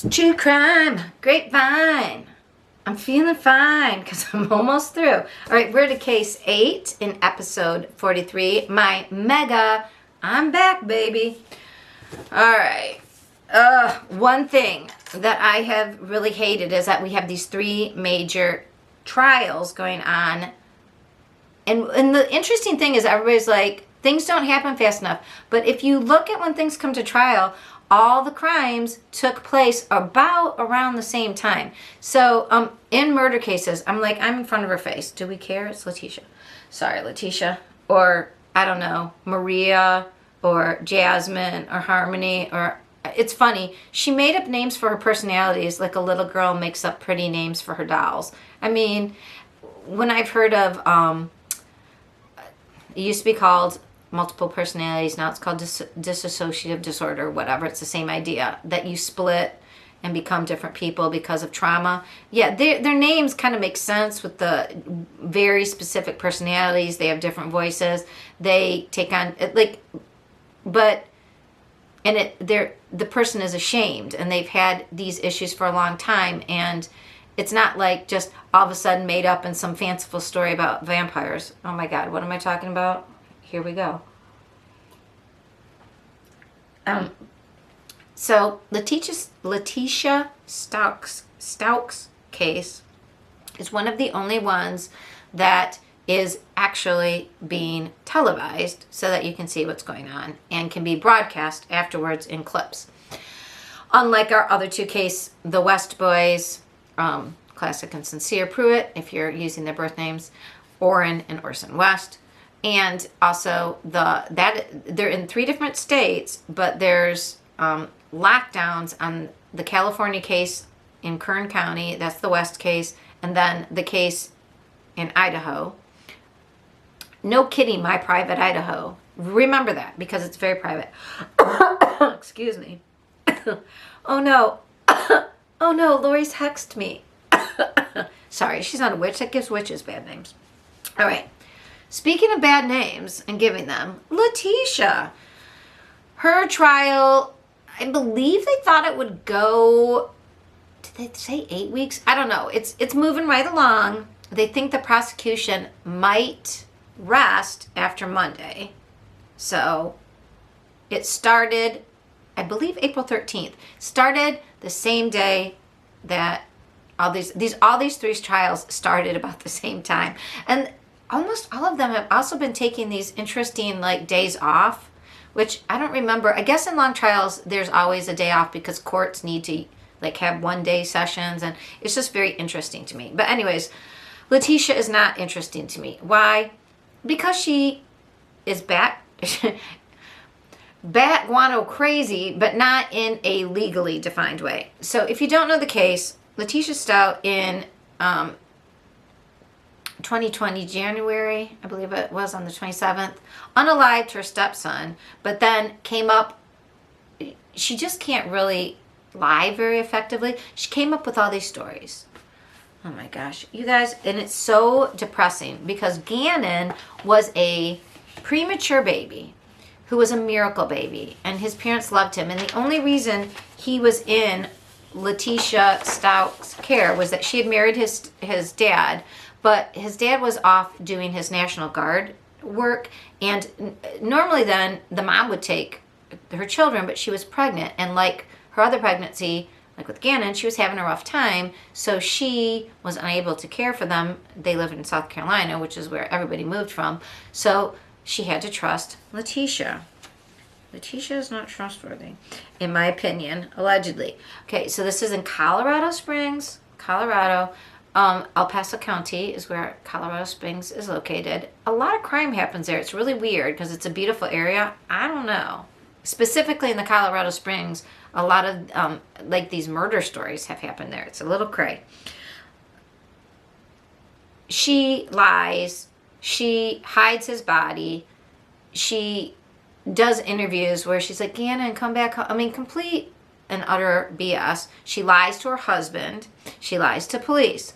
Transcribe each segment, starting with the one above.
True crime, Grapevine. I'm feeling fine because I'm almost through. All right, we're to case 8 in episode 43. My mega, I'm back, baby. All right. One thing that I have really hated is that we have these 3 major trials going on. And the interesting thing is everybody's like, things don't happen fast enough. But if you look at when things come to trial, all the crimes took place about around the same time. So in murder cases, I'm in front of her face. Do we care? It's Leticia. Sorry, Leticia. Or, I don't know, Maria or Jasmine or Harmony. Or it's funny. She made up names for her personalities like a little girl makes up pretty names for her dolls. I mean, when I've heard of, it used to be called multiple personalities. Now it's called dissociative disorder, whatever. It's the same idea that you split and become different people because of trauma. Yeah, their names kind of make sense with the very specific personalities. They have different voices. They take on the person is ashamed and they've had these issues for a long time, and it's not like just all of a sudden made up in some fanciful story about vampires. Oh my God, what am I talking about? Here we go. So Leticia Stauch's case is one of the only ones that is actually being televised so that you can see what's going on and can be broadcast afterwards in clips. Unlike our other 2 cases, the West Boys, Classic and Sincere Pruitt, if you're using their birth names, Orrin and Orson West. And also they're in 3 different states, but there's lockdowns on the California case in Kern County. That's the West case. And then the case in Idaho. No kidding, my private Idaho. Remember that because it's very private. Excuse me. Oh no. Oh no, Lori's hexed me. Sorry, she's not a witch. That gives witches bad names. All right. Speaking of bad names and giving them, Leticia. Her trial, I believe they thought it would go, did they say 8 weeks? I don't know. It's moving right along. They think the prosecution might rest after Monday. So it started, I believe, April 13th. Started the same day that all these 3 trials started about the same time. And almost all of them have also been taking these interesting days off, which I don't remember. I guess in long trials there's always a day off because courts need to have 1-day sessions, and it's just very interesting to me. But anyways, Leticia is not interesting to me. Why? Because she is bat guano crazy, but not in a legally defined way. So if you don't know the case, Leticia Stauch in 2020 January, I believe it was, on the 27th, unalived her stepson, but then came up, she just can't really lie very effectively. She came up with all these stories. Oh my gosh, you guys, and it's so depressing because Gannon was a premature baby who was a miracle baby, and his parents loved him, and the only reason he was in Leticia Stauch's care was that she had married his dad, but his dad was off doing his National Guard work, and normally then the mom would take her children, but she was pregnant, and like her other pregnancy, like with Gannon, she was having a rough time, so she was unable to care for them. They lived in South Carolina, which is where everybody moved from, so she had to trust Leticia. Leticia is not trustworthy, in my opinion, allegedly. Okay, so this is in Colorado Springs, Colorado. El Paso County is where Colorado Springs is located. A lot of crime happens there. It's really weird because it's a beautiful area. I don't know. Specifically in the Colorado Springs, a lot of these murder stories have happened there. It's a little cray. She lies. She hides his body. She does interviews where she's like, Gannon, come back home. I mean, complete and utter BS. She lies to her husband. She lies to police.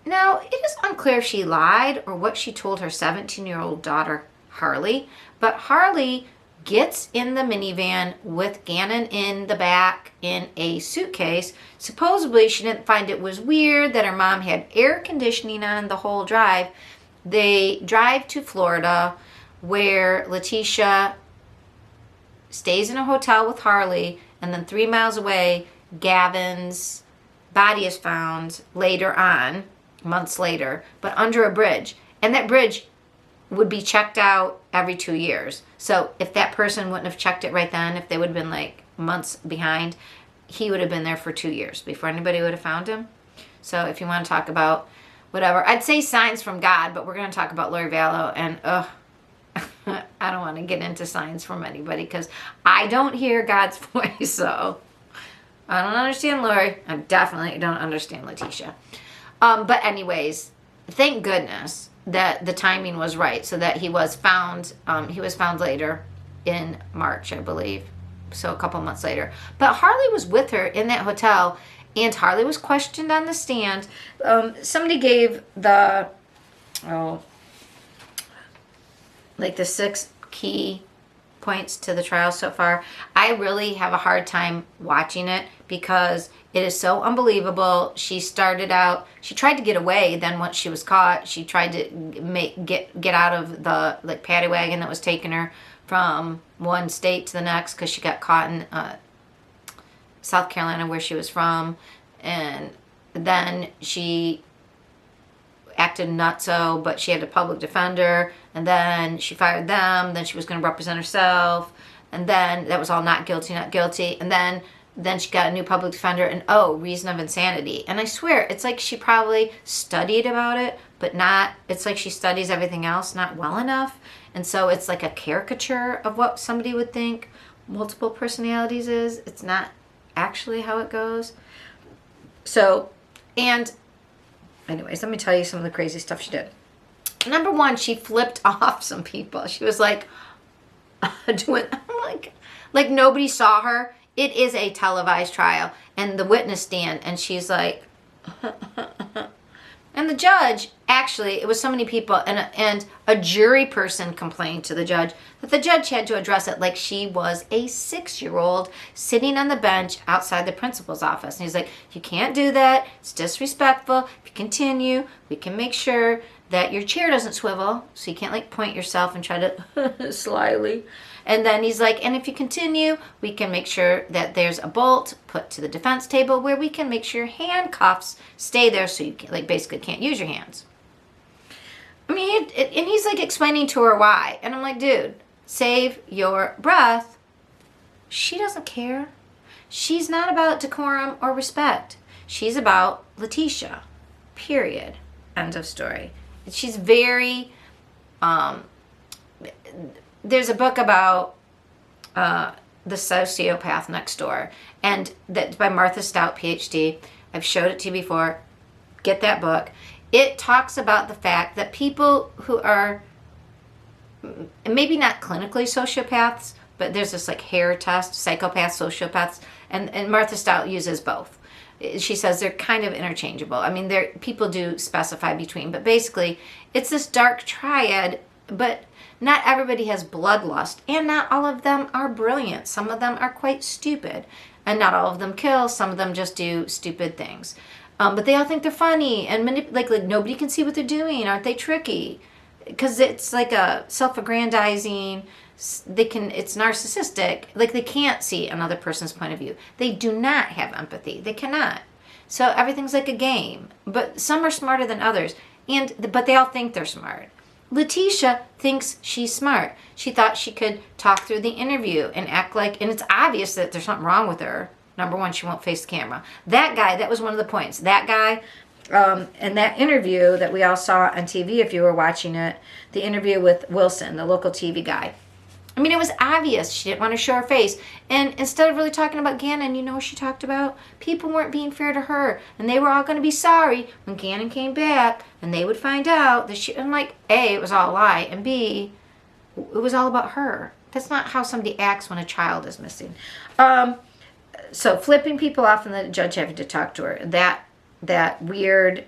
Now, it is unclear if she lied or what she told her 17-year-old daughter, Harley. But Harley gets in the minivan with Gannon in the back in a suitcase. Supposedly, she didn't find it was weird that her mom had air conditioning on the whole drive. They drive to Florida, where Leticia stays in a hotel with Harley, and then 3 miles away, Gavin's body is found later on, months later, but under a bridge. And that bridge would be checked out every 2 years. So if that person wouldn't have checked it right then, if they would have been like months behind, he would have been there for 2 years before anybody would have found him. So if you want to talk about whatever, I'd say signs from God, but we're going to talk about Lori Vallow, and I don't want to get into signs from anybody because I don't hear God's voice, so I don't understand Lori. I definitely don't understand Leticia. But anyways, thank goodness that the timing was right, so that he was found. He was found later in March, I believe, so a couple months later. But Harley was with her in that hotel, and Harley was questioned on the stand. Somebody gave the the 6 key points to the trial so far. I really have a hard time watching it because it is so unbelievable. She started out, she tried to get away. Then once she was caught, she tried to get out of the paddy wagon that was taking her from one state to the next, because she got caught in South Carolina, where she was from. And then she acted nutso, but she had a public defender, and then she fired them. Then she was going to represent herself, and then that was all not guilty, and then she got a new public defender, and reason of insanity. And I swear, it's like she probably studied about it, but not, it's like she studies everything else not well enough, and so it's like a caricature of what somebody would think multiple personalities is. It's not actually how it goes. So, and anyways, let me tell you some of the crazy stuff she did. Number one, she flipped off some people. She was like, like nobody saw her. It is a televised trial, and the witness stand, and she's like, and the judge, actually, it was so many people, and a jury person complained to the judge that the judge had to address it like she was a 6-year-old sitting on the bench outside the principal's office. And he's like, you can't do that. It's disrespectful. If you continue, we can make sure that your chair doesn't swivel, so you can't point yourself and try to slyly. And then he's like, and if you continue, we can make sure that there's a bolt put to the defense table where we can make sure your handcuffs stay there, so you can, basically can't use your hands. I mean, and he's explaining to her why. And I'm like, dude, save your breath. She doesn't care. She's not about decorum or respect. She's about Leticia. Period. End of story. She's very, there's a book about the sociopath next door, and that's by Martha Stout, PhD. I've showed it to you before. Get that book. It talks about the fact that people who are maybe not clinically sociopaths, but there's this hair test, psychopaths, sociopaths, and Martha Stout uses both. She says they're kind of interchangeable. I mean, people do specify between, but basically it's this dark triad, but not everybody has bloodlust, and not all of them are brilliant. Some of them are quite stupid, and not all of them kill. Some of them just do stupid things. But they all think they're funny, and like nobody can see what they're doing. Aren't they tricky? Because it's like a self-aggrandizing. It's narcissistic. They can't see another person's point of view. They do not have empathy. They cannot. So everything's like a game. But some are smarter than others, but they all think they're smart. Leticia thinks she's smart. She thought she could talk through the interview and act and it's obvious that there's something wrong with her. Number one, she won't face the camera. That guy, that was one of the points. That guy, in that interview that we all saw on TV, if you were watching it, the interview with Wilson, the local TV guy. I mean, it was obvious she didn't want to show her face. And instead of really talking about Gannon, you know what she talked about? People weren't being fair to her. And they were all going to be sorry when Gannon came back. And they would find out that she, and A, it was all a lie. And B, it was all about her. That's not how somebody acts when a child is missing. So flipping people off and the judge having to talk to her. That weird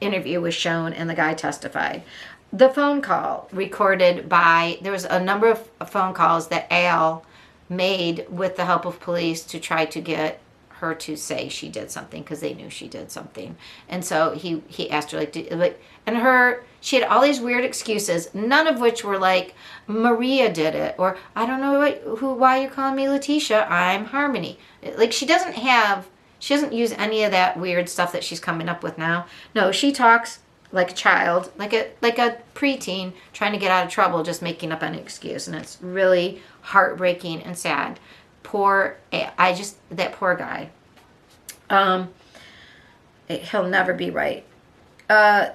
interview was shown and the guy testified. the phone call recorded by, there was a number of phone calls that Al made with the help of police to try to get her to say she did something because they knew she did something. And so he asked her she had all these weird excuses, none of which were like, Maria did it, or I don't know why you're calling me Leticia, I'm Harmony. Like she doesn't use any of that weird stuff that she's coming up with now. No, she talks like a child, like a preteen trying to get out of trouble, just making up an excuse. And it's really heartbreaking and sad. That poor guy. He'll never be right. And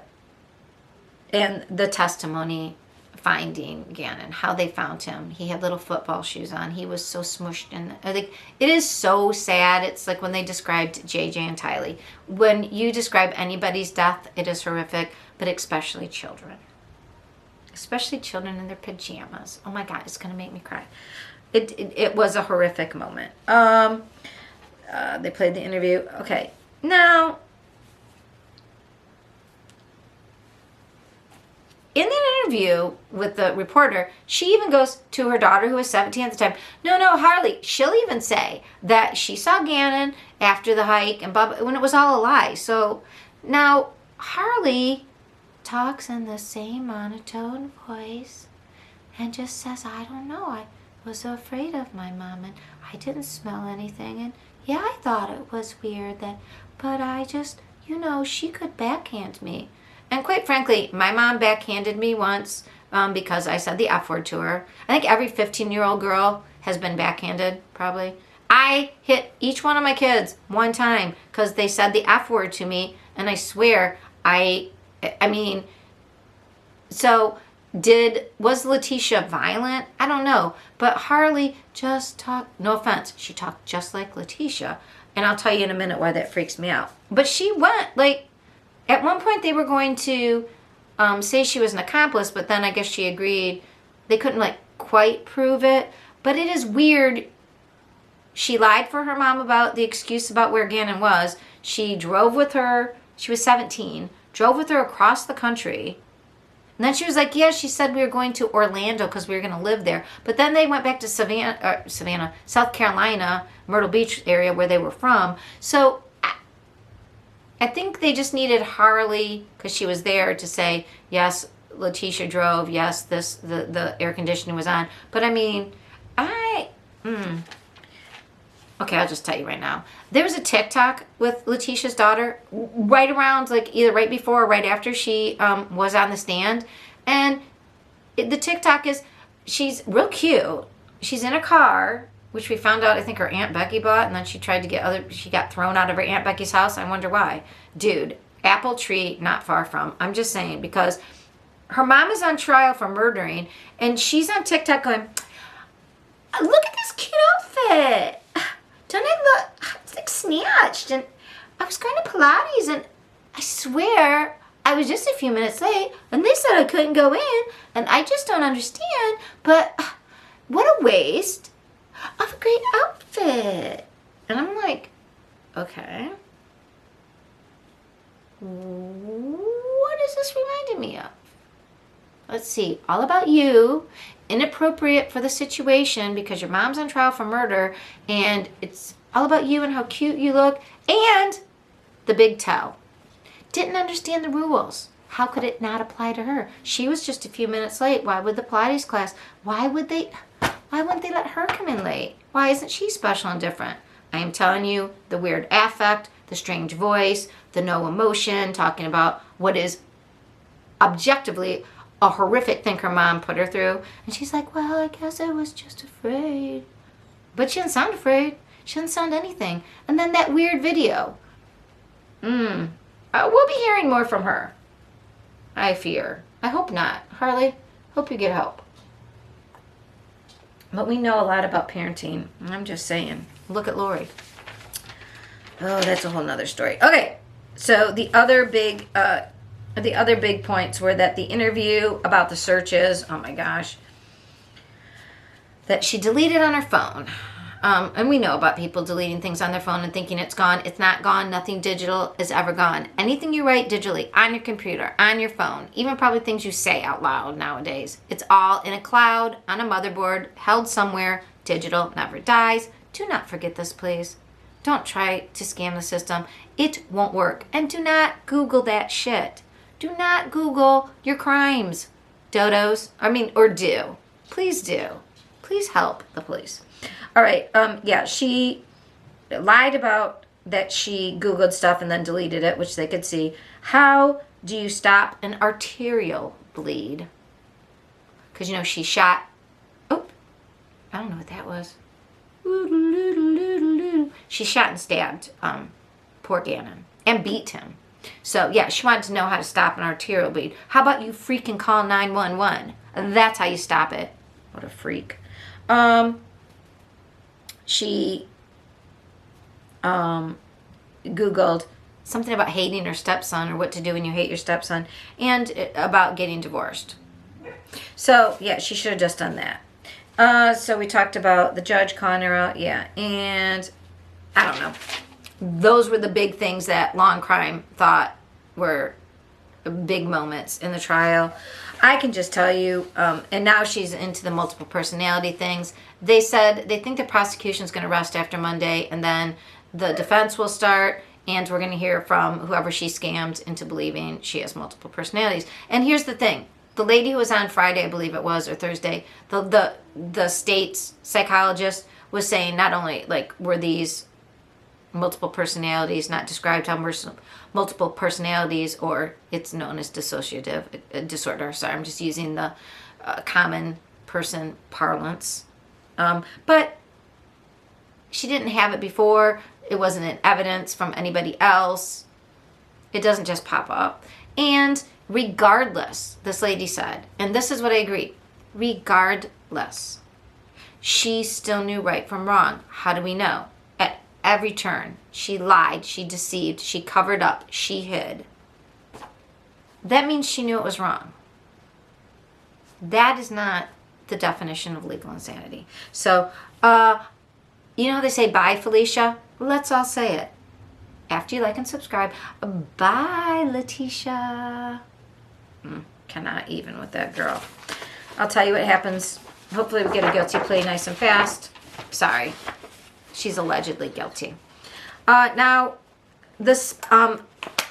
the testimony finding Gannon, how they found him. He had little football shoes on. He was so smushed in. It is so sad. It's like when they described JJ and Tylee. When you describe anybody's death, it is horrific, but especially children. Especially children in their pajamas. Oh my God, it's going to make me cry. It was a horrific moment. They played the interview. Okay, now, in the interview with the reporter, she even goes to her daughter, who was 17 at the time. No, Harley. She'll even say that she saw Gannon after the hike and blah, when it was all a lie. So now Harley talks in the same monotone voice and just says, I don't know. I was so afraid of my mom and I didn't smell anything. And yeah, I thought it was weird but I just, she could backhand me. And quite frankly, my mom backhanded me once because I said the F word to her. I think every 15-year-old girl has been backhanded, probably. I hit each one of my kids one time because they said the F word to me, and I swear, was Leticia violent? I don't know. But Harley just talked, no offense, she talked just like Leticia. And I'll tell you in a minute why that freaks me out. But she went, at one point they were going to say she was an accomplice, but then I guess she agreed. They couldn't quite prove it. But it is weird. She lied for her mom about the excuse about where Gannon was. She drove with her. She was 17. Drove with her across the country. And then she was like, yeah, she said we were going to Orlando because we were going to live there. But then they went back to Savannah, South Carolina, Myrtle Beach area where they were from. So I think they just needed Harley, because she was there, to say, yes, Leticia drove, yes, the air conditioning was on. But okay, I'll just tell you right now. There was a TikTok with Leticia's daughter right around, either right before or right after she was on the stand. And the TikTok is, she's real cute. She's in a car, which we found out I think her Aunt Becky bought, and then she tried to she got thrown out of her Aunt Becky's house. I wonder why. Dude, apple tree not far from. I'm just saying, because her mom is on trial for murdering, and she's on TikTok going, look at this cute outfit. Don't I look, it's like snatched. And I was going to Pilates, and I swear I was just a few minutes late, and they said I couldn't go in, and I just don't understand. But what a waste of a great outfit. And I'm like, okay, what is this reminding me of? Let's see. All About You, inappropriate for the situation because your mom's on trial for murder, and it's all about you and how cute you look, and The Big Toe. Didn't understand the rules. How could it not apply to her? She was just a few minutes late. Why would the Pilates class, why wouldn't they let her come in late? Why isn't she special and different? I am telling you, the weird affect, the strange voice, the no emotion, talking about what is objectively a horrific thing her mom put her through. And she's like, well, I guess I was just afraid. But she didn't sound afraid. She didn't sound anything. And then that weird video. We'll be hearing more from her, I fear. I hope not. Harley, hope you get help. But we know a lot about parenting. I'm just saying. Look at Lori. Oh, that's a whole nother story. Okay, so the other big points were that the interview about the searches, oh my gosh, that she deleted on her phone. And we know about people deleting things on their phone and thinking it's gone. It's not gone. Nothing digital is ever gone. Anything you write digitally on your computer, on your phone, even probably things you say out loud nowadays, it's all in a cloud, on a motherboard, held somewhere. Digital never dies. Do not forget this, please. Don't try to scam the system. It won't work. And do not Google that shit. Do not Google your crimes, dodos. Or do. Please do. Please help the police. All right, yeah, she lied about that she Googled stuff and then deleted it, which they could see. How do you stop an arterial bleed? Because, she shot, I don't know what that was. She shot and stabbed poor Gannon and beat him. So, yeah, she wanted to know how to stop an arterial bleed. How about you freaking call 911? That's how you stop it. What a freak. She Googled something about hating her stepson or what to do when you hate your stepson and about getting divorced. So, yeah, she should have just done that. So we talked about the judge calling her out. Yeah, and I don't know. Those were the big things that Law and Crime thought were big moments in the trial. I can just tell you, and now she's into the multiple personality things. They said they think the prosecution's going to rest after Monday, and then the defense will start, and we're going to hear from whoever she scammed into believing she has multiple personalities. And here's the thing. The lady who was on Friday, I believe it was, or Thursday, the state's psychologist was saying not only, were these multiple personalities not described how multiple personalities, or it's known as dissociative disorder. Sorry, I'm just using the common person parlance. But she didn't have it before. It wasn't in evidence from anybody else. It doesn't just pop up. And regardless, this lady said, and this is what I agree, regardless, she still knew right from wrong. How do we know? At every turn, she lied, she deceived, she covered up, she hid. That means she knew it was wrong. That is not the definition of legal insanity. So, you know how they say, bye, Felicia? Let's all say it. After you like and subscribe, bye, Leticia. Cannot even with that girl. I'll tell you what happens. Hopefully we get a guilty plea nice and fast. Sorry. She's allegedly guilty. Now, this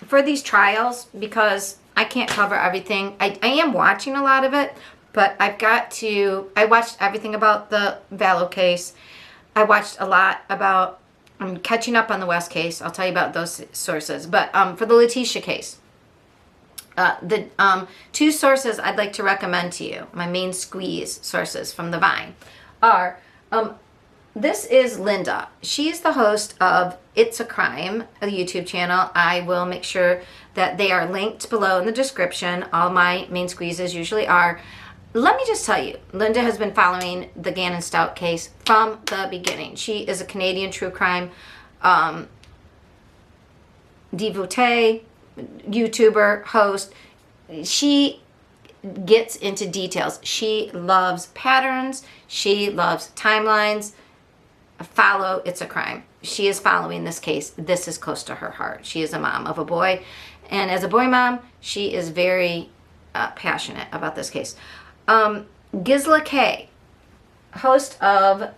for these trials, because I can't cover everything, I am watching a lot of it, but I watched everything about the Vallow case. I watched a lot about, I'm catching up on the West case. I'll tell you about those sources. But for the Leticia case, the two sources I'd like to recommend to you, my main squeeze sources from the Vine, are, this is Linda. She is the host of It's a Crime, a YouTube channel. I will make sure that they are linked below in the description. All my main squeezes usually are. Let me just tell you, Linda has been following the Gannon Stauch case from the beginning. She is a Canadian true crime devotee, YouTuber, host. She gets into details. She loves patterns. She loves timelines. Follow It's a Crime. She is following this case. This is close to her heart. She is a mom of a boy. And as a boy mom, she is very passionate about this case. Gisela K, host of,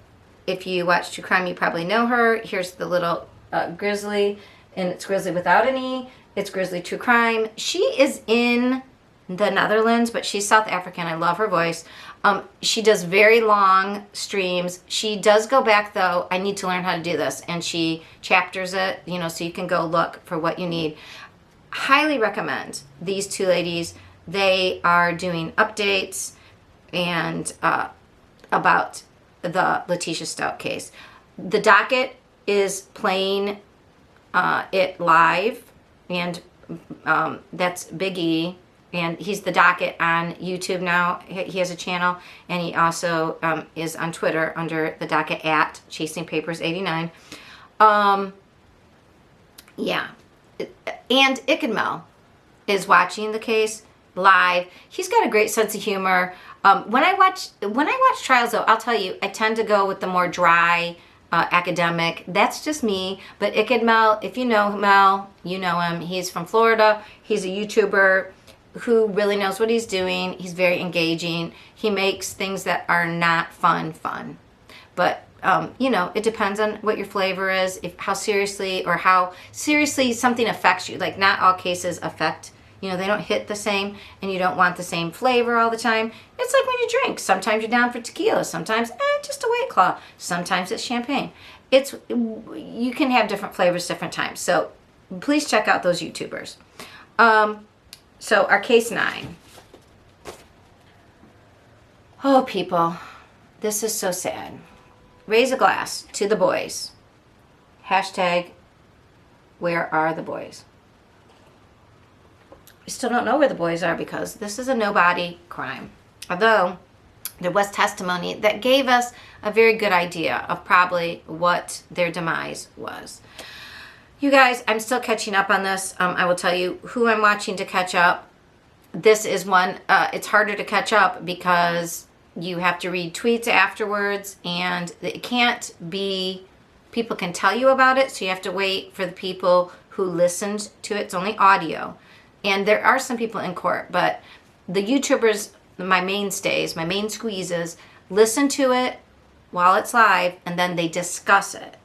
if you watch True Crime, you probably know her. Here's the little Grizzly, and it's Grizzly without an E. It's Grizzly True Crime. She is in the Netherlands, but she's South African. I love her voice. She does very long streams. She does go back, though. I need to learn how to do this. And she chapters it, so you can go look for what you need. Highly recommend these two ladies. They are doing updates and about the Leticia Stauch case. The docket is playing it live, and that's Big E, and he's the docket on YouTube now. He has a channel, and he also is on Twitter under the docket at Chasing Papers 89. Yeah, and Ickadmel is watching the case live. He's got a great sense of humor. When I watch trials, though, I'll tell you, I tend to go with the more dry, academic. That's just me. But Mel, if you know Mel, you know him. He's from Florida. He's a YouTuber who really knows what he's doing. He's very engaging. He makes things that are not fun. But you know, it depends on what your flavor is, how seriously something affects you. Like, not all cases affect, you know, they don't hit the same, and you don't want the same flavor all the time. It's like when you drink. Sometimes you're down for tequila. Sometimes, just a White Claw. Sometimes it's champagne. You can have different flavors different times. So please check out those YouTubers. So our case 9. Oh, people, this is so sad. Raise a glass to the boys. Hashtag, where are the boys? We still don't know where the boys are because this is a no-body crime. Although there was testimony that gave us a very good idea of probably what their demise was. You guys, I'm still catching up on this. I will tell you who I'm watching to catch up. This is one, it's harder to catch up because you have to read tweets afterwards, and it can't be, people can tell you about it, so you have to wait for the people who listened to it. It's only audio. And there are some people in court, but the YouTubers, my mainstays, my main squeezes, listen to it while it's live, and then they discuss it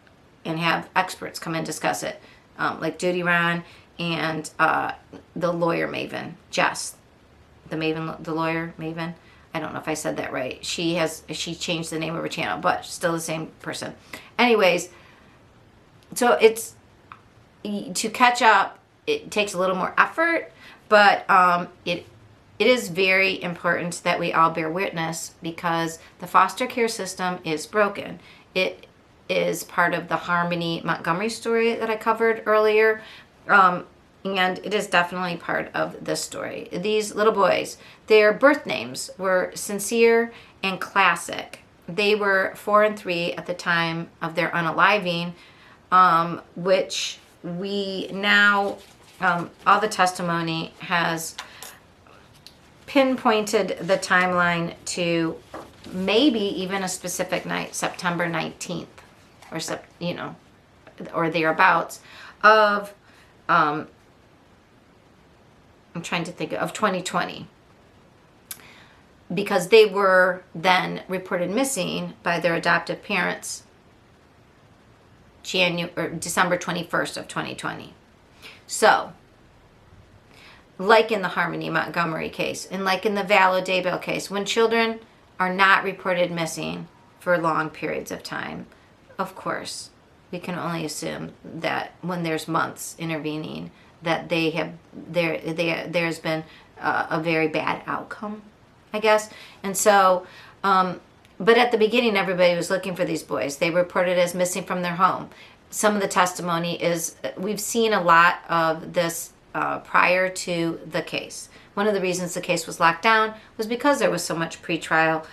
and have experts come and discuss it, like Judy Ron and the lawyer Maven, Jess, the lawyer Maven. I don't know if I said that right. She changed the name of her channel, but still the same person. Anyways, so it's, to catch up, it takes a little more effort, but it is very important that we all bear witness because the foster care system is broken. It is part of the Harmony Montgomery story that I covered earlier. And it is definitely part of this story. These little boys, their birth names were Sincere and Classic. They were 4 and 3 at the time of their unaliving, which we now, all the testimony has pinpointed the timeline to maybe even a specific night, September 19th, or, you know, or thereabouts of, I'm trying to think of 2020, because they were then reported missing by their adoptive parents December 21st of 2020. So, like in the Harmony Montgomery case, and like in the Vallow Daybell case, when children are not reported missing for long periods of time, of course, we can only assume that when there's months intervening, that there's been a very bad outcome, I guess. And so, but at the beginning, everybody was looking for these boys. They were reported as missing from their home. Some of the testimony is, we've seen a lot of this prior to the case. One of the reasons the case was locked down was because there was so much pretrial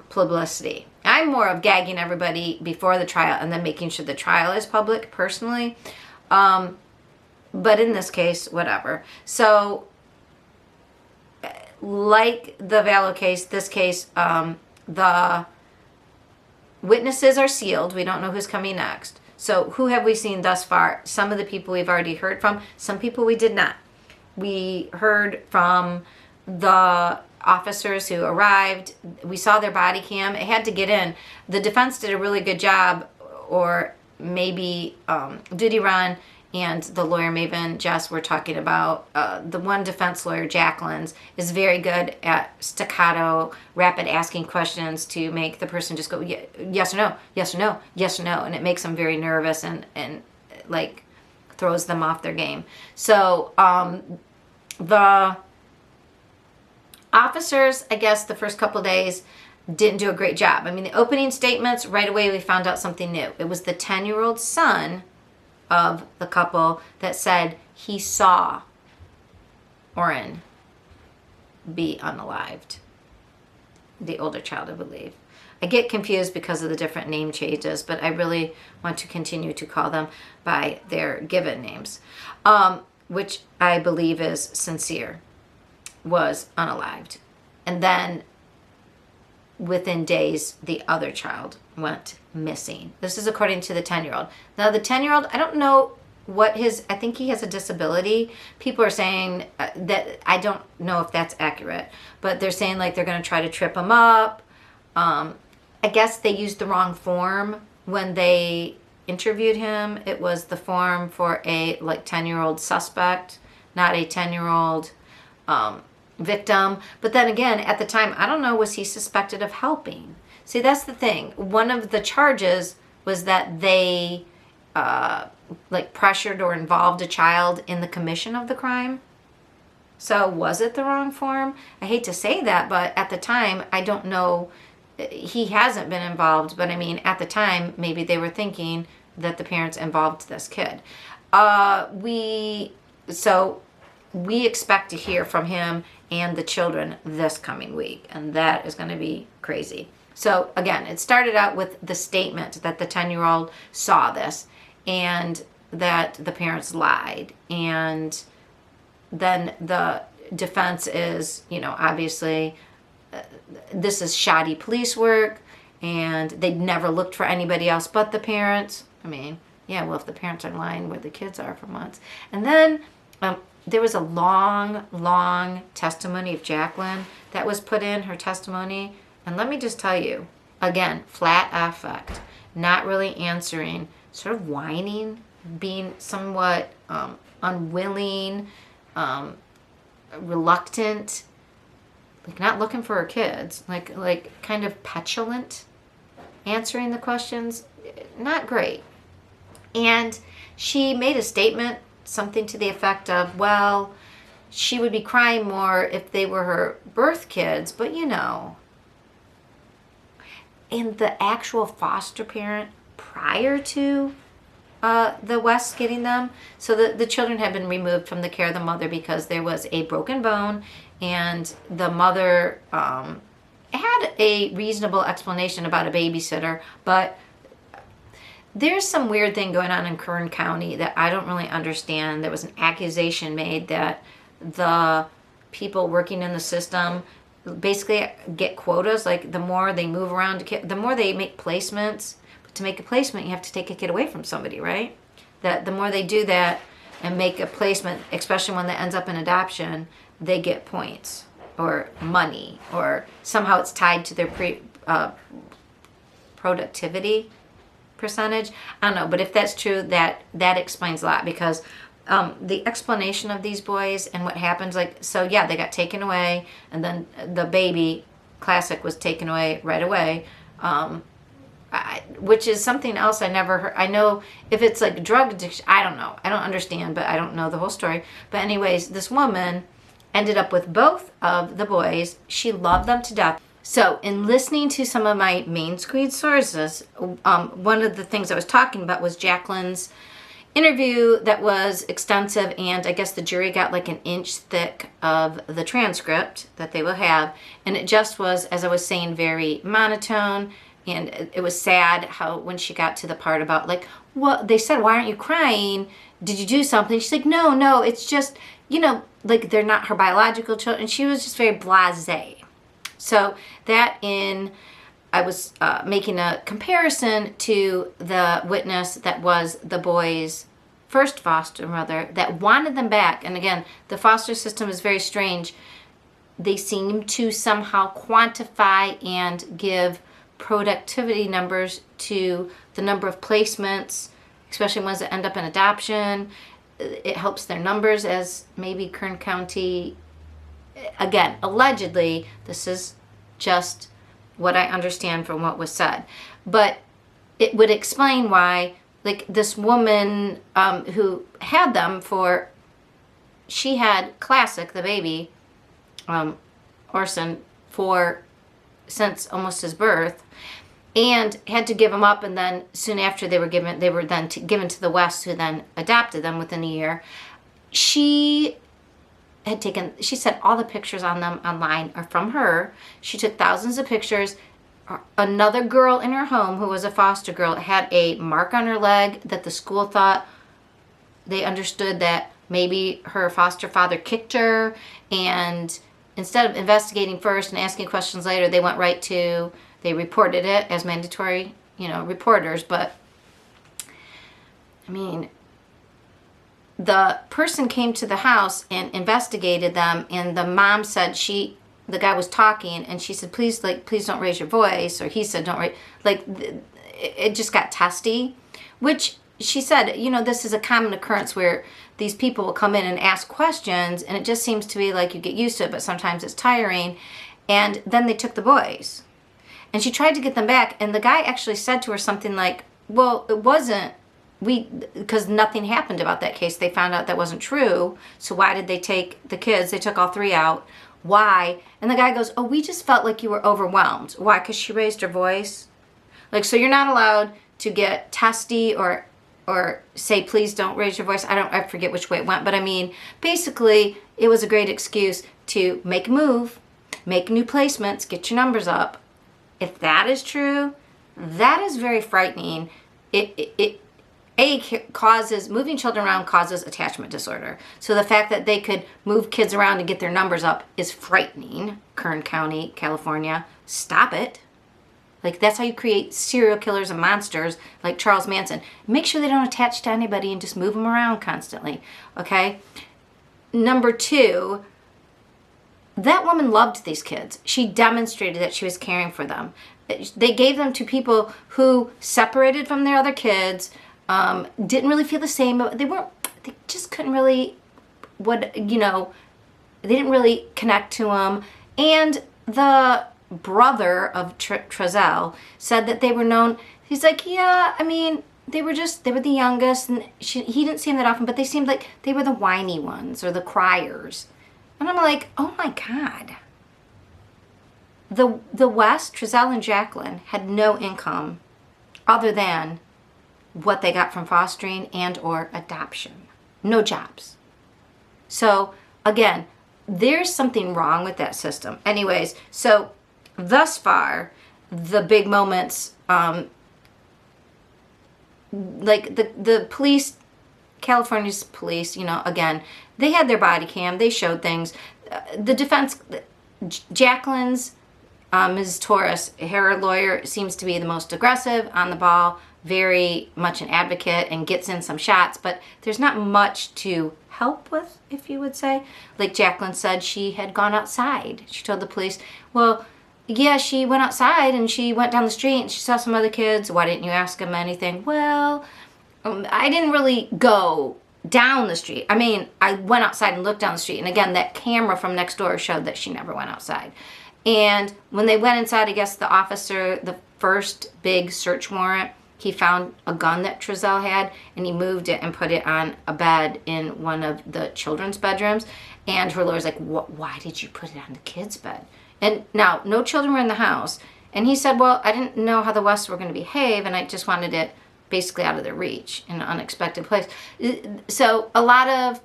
publicity. I'm more of gagging everybody before the trial and then making sure the trial is public, personally. But in this case, whatever. So, like the Vallow case, this case, the witnesses are sealed. We don't know who's coming next. So who have we seen thus far? Some of the people we've already heard from. Some people we did not. We heard from the officers who arrived. We saw their body cam. It had to get in. The defense did a really good job, or maybe Duty Run and the lawyer Maven, Jess, were talking about, the one defense lawyer, Jacqueline's, is very good at staccato, rapid asking questions to make the person just go, yes or no, yes or no, yes or no. And it makes them very nervous and like throws them off their game. So the officers, I guess the first couple days, didn't do a great job. I mean, the opening statements, right away we found out something new. It was the 10-year-old son of the couple that said he saw Oren be unalived. The older child, I believe. I get confused because of the different name changes, but I really want to continue to call them by their given names, which I believe is Sincere, was unalived. And then within days, the other child went missing. This is according to the 10-year-old. Now, the 10-year-old, I don't know what I think he has a disability. People are saying that, I don't know if that's accurate, but they're saying like they're going to try to trip him up. I guess they used the wrong form when they interviewed him. It was the form for a 10-year-old suspect, not a 10-year-old victim. But then again, at the time, I don't know, was he suspected of helping? See, that's the thing. One of the charges was that they pressured or involved a child in the commission of the crime. So was it the wrong form? I hate to say that, but at the time, I don't know. He hasn't been involved, but I mean, at the time, maybe they were thinking that the parents involved this kid. We expect to hear from him and the children this coming week, and that is going to be crazy. So again, it started out with the statement that the 10-year-old saw this and that the parents lied, and then the defense is, obviously, this is shoddy police work, and they'd never looked for anybody else but the parents. I mean, yeah, well, if the parents are lying where the kids are for months. And then there was a long testimony of Jacqueline that was put in, her testimony. And let me just tell you, again, flat affect, not really answering, sort of whining, being somewhat unwilling, reluctant, not looking for her kids, like kind of petulant, answering the questions, not great. And she made a statement, something to the effect of, well, she would be crying more if they were her birth kids, but and the actual foster parent prior to the Wests getting them, so the children had been removed from the care of the mother because there was a broken bone, and the mother had a reasonable explanation about a babysitter, but there's some weird thing going on in Kern County that I don't really understand. There was an accusation made that the people working in the system basically get quotas, like the more they move around, the more they make placements. But to make a placement, you have to take a kid away from somebody, right? That the more they do that and make a placement, especially when that ends up in adoption, they get points or money, or somehow it's tied to their productivity percentage. I don't know, but if that's true, that explains a lot, because the explanation of these boys and what happens, they got taken away, and then the baby classic was taken away right away, which is something else I never heard. I know if it's like drug addiction, I don't know, I don't understand, but I don't know the whole story. But anyways, this woman ended up with both of the boys. She loved them to death. So in listening to some of my main screen sources, one of the things I was talking about was Jacqueline's interview that was extensive, and I guess the jury got like an inch thick of the transcript that they will have, and it just was, as I was saying, very monotone, and it was sad how when she got to the part about they said, why aren't you crying? Did you do something? She's like, no, it's just, they're not her biological children, and she was just very blasé. So I was making a comparison to the witness that was the boys' first foster mother that wanted them back. And again, the foster system is very strange. They seem to somehow quantify and give productivity numbers to the number of placements, especially ones that end up in adoption. It helps their numbers, as maybe Kern County, again, allegedly, this is just what I understand from what was said, but it would explain why, this woman who had them she had Classic, the baby, Orson, since almost his birth, and had to give him up, and then soon after they were then given to the West, who then adopted them within a year. She said all the pictures on them online are from her. She took thousands of pictures. Another girl in her home, who was a foster girl, had a mark on her leg that the school thought they understood that maybe her foster father kicked her, and instead of investigating first and asking questions later, they went right to, they reported it as mandatory, reporters. But, I mean, the person came to the house and investigated them, and the mom said the guy was talking, and she said, please don't raise your voice, or he said, don't raise, it just got testy, which she said, this is a common occurrence where these people will come in and ask questions, and it just seems to be like you get used to it, but sometimes it's tiring. And then they took the boys, and she tried to get them back, and the guy actually said to her something like, well, it wasn't, because nothing happened about that case. They found out that wasn't true, so why did they take the kids? They took all 3 out. Why? And the guy goes, oh, we just felt like you were overwhelmed. Why? Because she raised her voice. So you're not allowed to get testy or say, please don't raise your voice. I forget which way it went, but I mean, basically, it was a great excuse to make a move, make new placements, get your numbers up. If that is true, that is very frightening. Moving children around causes attachment disorder. So the fact that they could move kids around to get their numbers up is frightening. Kern County, California, stop it. That's how you create serial killers and monsters like Charles Manson. Make sure they don't attach to anybody and just move them around constantly, okay? Number 2, that woman loved these kids. She demonstrated that she was caring for them. They gave them to people who separated from their other kids, didn't really feel the same. They just couldn't really, they didn't really connect to them. And the brother of Trezell said that they were known. He's like, yeah, I mean, they were the youngest, and he didn't see them that often, but they seemed like they were the whiny ones or the criers. And I'm like, oh my God. The West, Trezell and Jacqueline, had no income other than what they got from fostering and or adoption. No jobs. So again, there's something wrong with that system. Anyways, so thus far, the big moments, the police, California's police, again, they had their body cam, they showed things. The defense, Jacqueline's, Ms. Torres, her lawyer, seems to be the most aggressive, on the ball, very much an advocate, and gets in some shots, but there's not much to help with, if you would say. Like Jacqueline said, she had gone outside. She told the police, well, yeah, she went outside and she went down the street and she saw some other kids. Why didn't you ask them anything? Well, I didn't really go down the street. I mean, I went outside and looked down the street. And again, that camera from next door showed that she never went outside. And when they went inside, I guess the officer, the first big search warrant, he found a gun that Trezell had, and he moved it and put it on a bed in one of the children's bedrooms. And her lawyer's like, why did you put it on the kid's bed? And now, no children were in the house. And he said, well, I didn't know how the West were going to behave, and I just wanted it basically out of their reach in an unexpected place. So a lot of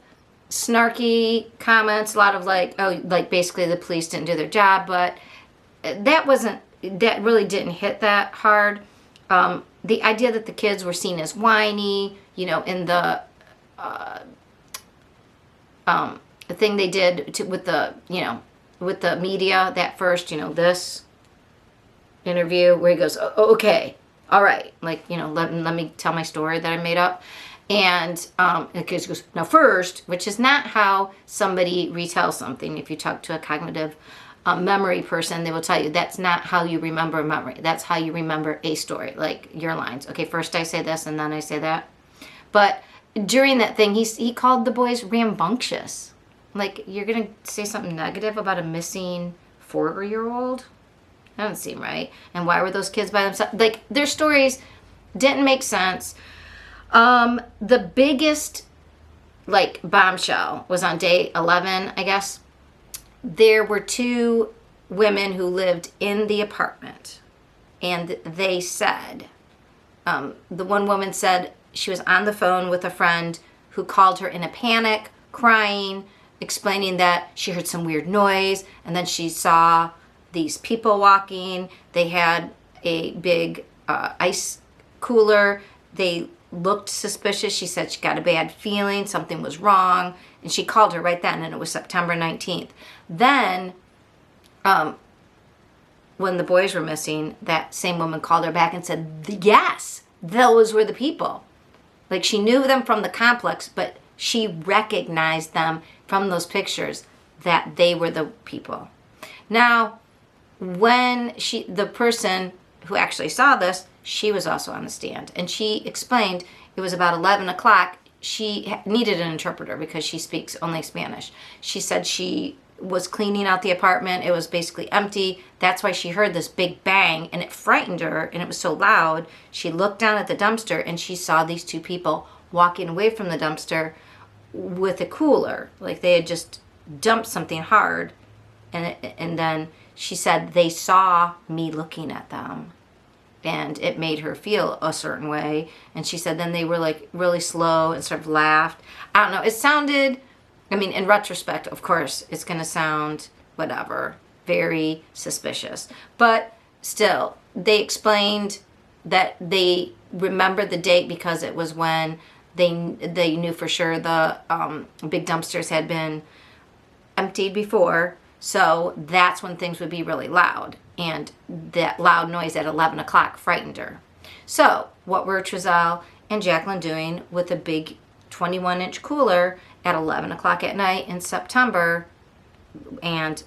snarky comments, a lot of basically the police didn't do their job, but that really didn't hit that hard. The idea that the kids were seen as whiny, in the thing they did with the media, that first, this interview where he goes, oh, okay, all right, let me tell my story that I made up. And the kid goes, now first, which is not how somebody retells something. If you talk to a cognitive memory person, they will tell you that's not how you remember a memory. That's how you remember a story, like your lines. Okay, first I say this and then I say that. But during that thing, he called the boys rambunctious. Like, you're going to say something negative about a missing 4-year-old? That doesn't seem right. And why were those kids by themselves? Like, their stories didn't make sense. The biggest, bombshell was on day 11, I guess. There were 2 women who lived in the apartment. And they said, the one woman said she was on the phone with a friend who called her in a panic, crying, explaining that she heard some weird noise, and then she saw these people walking. They had a big ice cooler. They looked suspicious. She said she got a bad feeling, something was wrong, and she called her right then, and it was September 19th. Then, when the boys were missing, that same woman called her back and said, yes, those were the people. Like, she knew them from the complex, but she recognized them from those pictures that they were the people. Now, when the person who actually saw this, she was also on the stand, and she explained it was about 11 o'clock. She needed an interpreter because she speaks only Spanish. She said she was cleaning out the apartment. It was basically empty. That's why she heard this big bang, and it frightened her, and it was so loud. She looked down at the dumpster, and she saw these two people walking away from the dumpster with a cooler, like they had just dumped something hard. And then she said they saw me looking at them, and it made her feel a certain way. And she said then they were like really slow and sort of laughed. I don't know. It sounded, I mean, in retrospect, of course, it's going to sound whatever, very suspicious. But still, they explained that they remembered the date because it was when they knew for sure the big dumpsters had been emptied before. So that's when things would be really loud. And that loud noise at 11 o'clock frightened her. So what were Trezell and Jacqueline doing with a big 21-inch cooler at 11 o'clock at night in September, and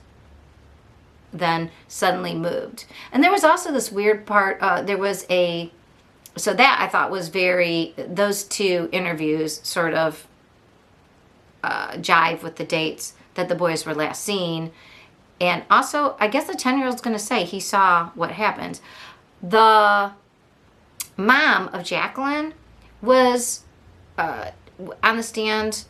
then suddenly moved? And there was also this weird part. So that I thought was those two interviews sort of jive with the dates that the boys were last seen. And also, I guess the 10-year-old's going to say he saw what happened. The mom of Jacqueline was on the stand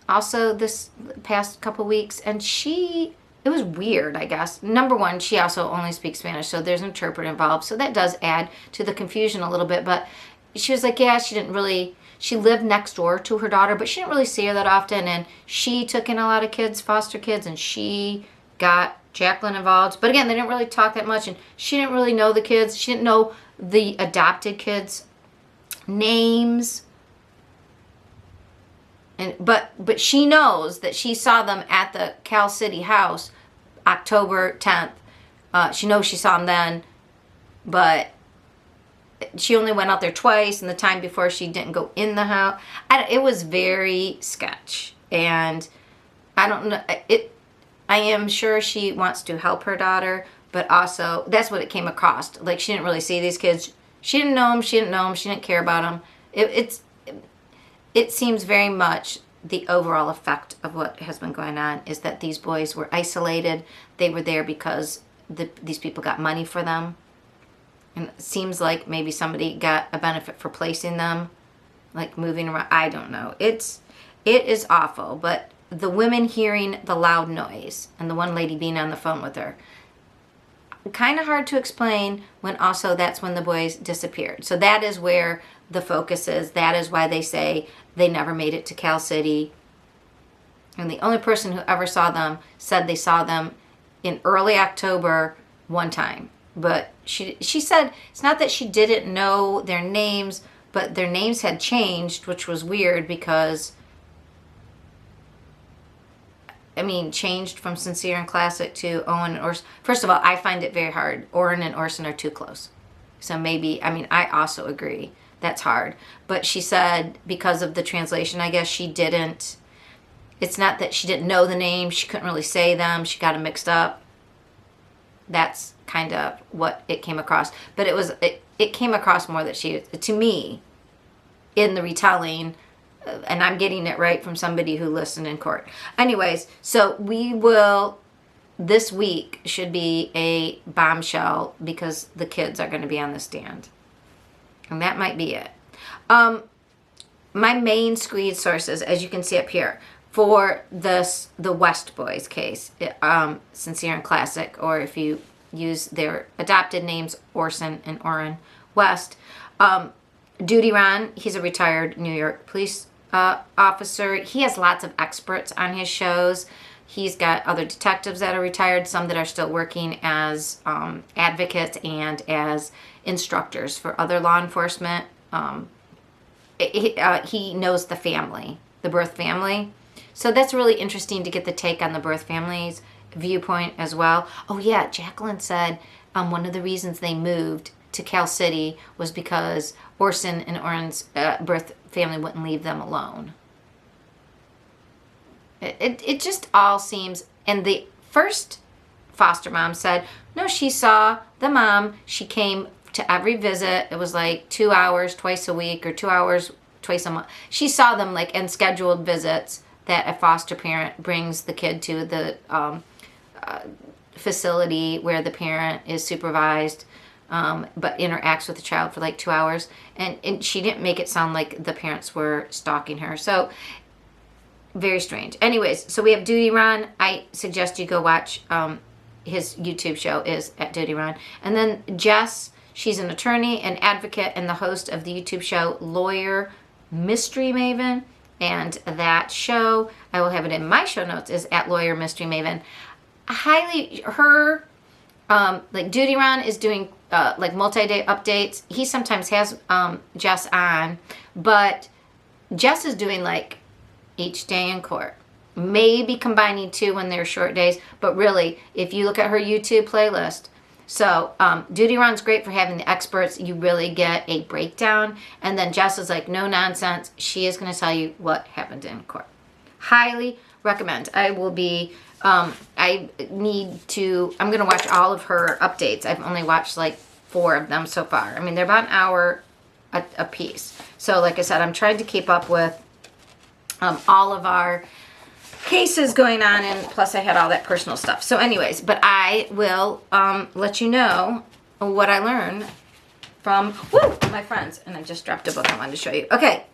also this past couple weeks, and it was weird, I guess. Number one, she also only speaks Spanish, so there's an interpreter involved, so that does add to the confusion a little bit. But she was like, yeah, she lived next door to her daughter, but she didn't really see her that often, and she took in a lot of kids, foster kids, and she got Jacqueline involved. But again, they didn't really talk that much, and she didn't really know the kids. She didn't know the adopted kids' names. But she knows that she saw them at the Cal City house October 10th. She knows she saw them then, but she only went out there twice, and the time before she didn't go in the house. It was very sketch, and I don't know. I am sure she wants to help her daughter, but also that's what it came across. Like, she didn't really see these kids. She didn't know them. She didn't care about them. It seems very much the overall effect of what has been going on is that these boys were isolated. They were there because these people got money for them. And it seems like maybe somebody got a benefit for placing them, like moving around. I don't know. It is awful. But the women hearing the loud noise and the one lady being on the phone with her, kind of hard to explain when also that's when the boys disappeared. So that is where the focus is. That is why they say they never made it to Cal City. And the only person who ever saw them said they saw them in early October one time. But she said it's not that she didn't know their names, but their names had changed, which was weird because, I mean, changed from Sincere and Classic to Owen and Orson. First of all, I find it very hard. Oren and Orson are too close. So maybe, I mean, I also agree. That's hard. But she said because of the translation, I guess she didn't, it's not that she didn't know the names. She couldn't really say them. She got them mixed up. That's kind of what it came across. But it came across more that she, to me, in the retelling, and I'm getting it right from somebody who listened in court. Anyways, so we will, this week should be a bombshell because the kids are going to be on the stand. And that might be it. My main screed sources, as you can see up here, for the West Boys case, Sincere and Classic, or if you use their adopted names, Orson and Oren West. Duty Ron, he's a retired New York police officer. He has lots of experts on his shows. He's got other detectives that are retired, some that are still working as advocates and as instructors for other law enforcement he knows the family, the birth family. So that's really interesting to get the take on the birth family's viewpoint as well. Oh yeah, Jacqueline said one of the reasons they moved to Cal City was because Orson and Orion's birth family wouldn't leave them alone. It just all seems, and the first foster mom said, no, she saw the mom. She came to every visit. It was like 2 hours twice a week or 2 hours twice a month. She saw them like in scheduled visits that a foster parent brings the kid to the facility where the parent is supervised, but interacts with the child for like 2 hours. And she didn't make it sound like the parents were stalking her. So very strange. Anyways, so we have Duty Ron. I suggest you go watch his YouTube show is at Duty Ron. And then Jess, she's an attorney, an advocate, and the host of the YouTube show Lawyer Mystery Maven. And that show, I will have it in my show notes, is at Lawyer Mystery Maven. Like Duty Ron is doing like multi-day updates. He sometimes has Jess on, but Jess is doing like each day in court. Maybe combining two when they're short days, but really, if you look at her YouTube playlist, so Duty Ron's great for having the experts. You really get a breakdown, and then Jess is like, no nonsense. She is going to tell you what happened in court. Highly recommend. I will be, I'm going to watch all of her updates. I've only watched like 4 of them so far. I mean, they're about an hour a piece. So like I said, I'm trying to keep up with all of our cases going on, and plus I had all that personal stuff. So anyways, but I will let you know what I learned from my friends. And I just dropped a book I wanted to show you. Okay,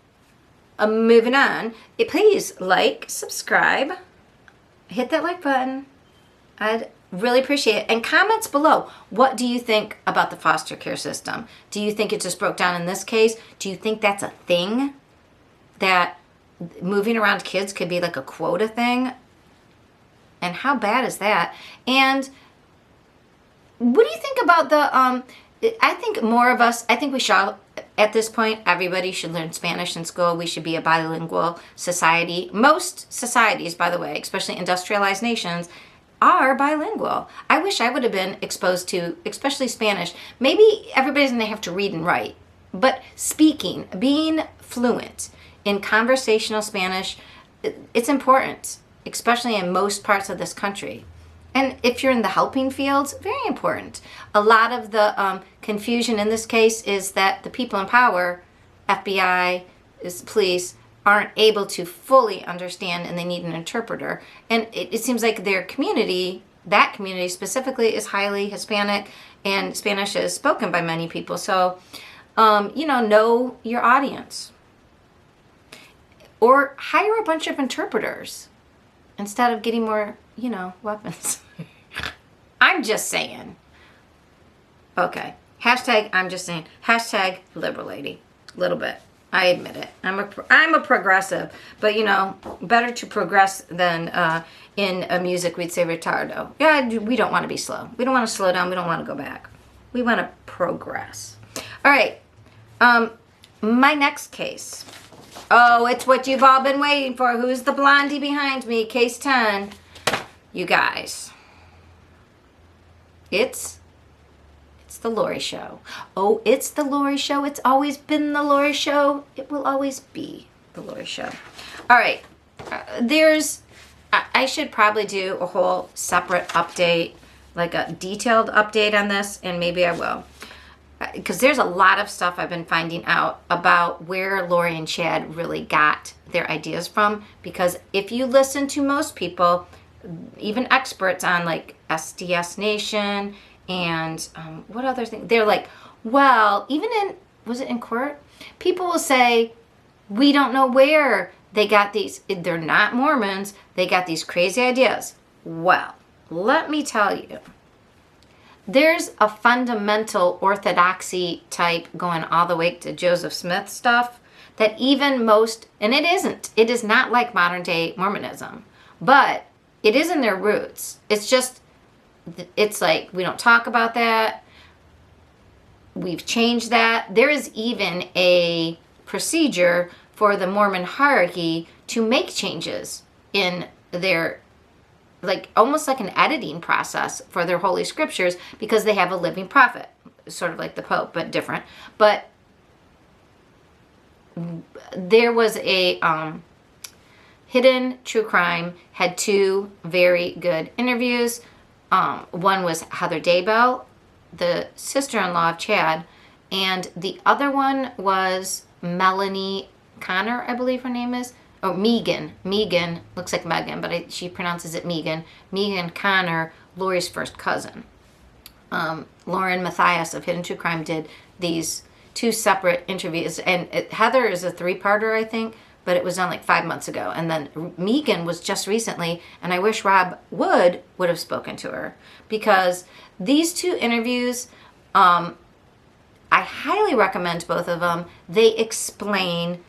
moving on. Please like, subscribe, hit that like button. I'd really appreciate it. And comments below. What do you think about the foster care system? Do you think it just broke down in this case? Do you think that's a thing? That moving around kids could be like a quota thing? And how bad is that? And what do you think about the I think more of us, I think we should, at this point, everybody should learn Spanish in school. We should be a bilingual society. Most societies, by the way, especially industrialized nations, are bilingual. I wish I would have been exposed to, especially Spanish. Maybe everybody doesn't have to read and write, but speaking, being fluent in conversational Spanish, it's important, especially in most parts of this country. And if you're in the helping fields, very important. A lot of the confusion in this case is that the people in power, FBI, police, aren't able to fully understand, and they need an interpreter. And it seems like their community, that community specifically, is highly Hispanic, and Spanish is spoken by many people. So, know your audience. Or hire a bunch of interpreters instead of getting more, weapons. I'm just saying. Okay. Hashtag, I'm just saying. Hashtag liberal lady. A little bit. I admit it. I'm a progressive. But, better to progress than in music we'd say retardo. Yeah, we don't want to be slow. We don't want to slow down. We don't want to go back. We want to progress. All right. My next case. Oh, it's what you've all been waiting for. Who's the blondie behind me? Case 10. You guys. It's the Lori Show. Oh, it's the Lori Show. It's always been the Lori Show. It will always be the Lori Show. All right. I should probably do a whole separate update, like a detailed update on this, and maybe I will. Because there's a lot of stuff I've been finding out about where Lori and Chad really got their ideas from. Because if you listen to most people, even experts on like SDS Nation and what other thing, they're like, well, even was it in court? People will say, we don't know where they got these. They're not Mormons. They got these crazy ideas. Well, let me tell you. There's a fundamental orthodoxy type going all the way to Joseph Smith stuff that even most, and it is not like modern day Mormonism, but it is in their roots. It's like, we don't talk about that. We've changed that. There is even a procedure for the Mormon hierarchy to make changes in their, like almost like an editing process for their holy scriptures, because they have a living prophet, sort of like the Pope, but different. But there was a Hidden True Crime had 2 very good interviews. One was Heather Daybell, the sister-in-law of Chad, and the other one was Melanie Connor, I believe her name is. Oh, Megan. Megan, looks like Megan, but she pronounces it Megan. Megan Connor, Lori's first cousin. Lauren Matthias of Hidden True Crime did these 2 separate interviews. And Heather is a 3-parter, I think, but it was done like 5 months ago. And then Megan was just recently, and I wish Rob would have spoken to her, because these 2 interviews, I highly recommend both of them. They explain,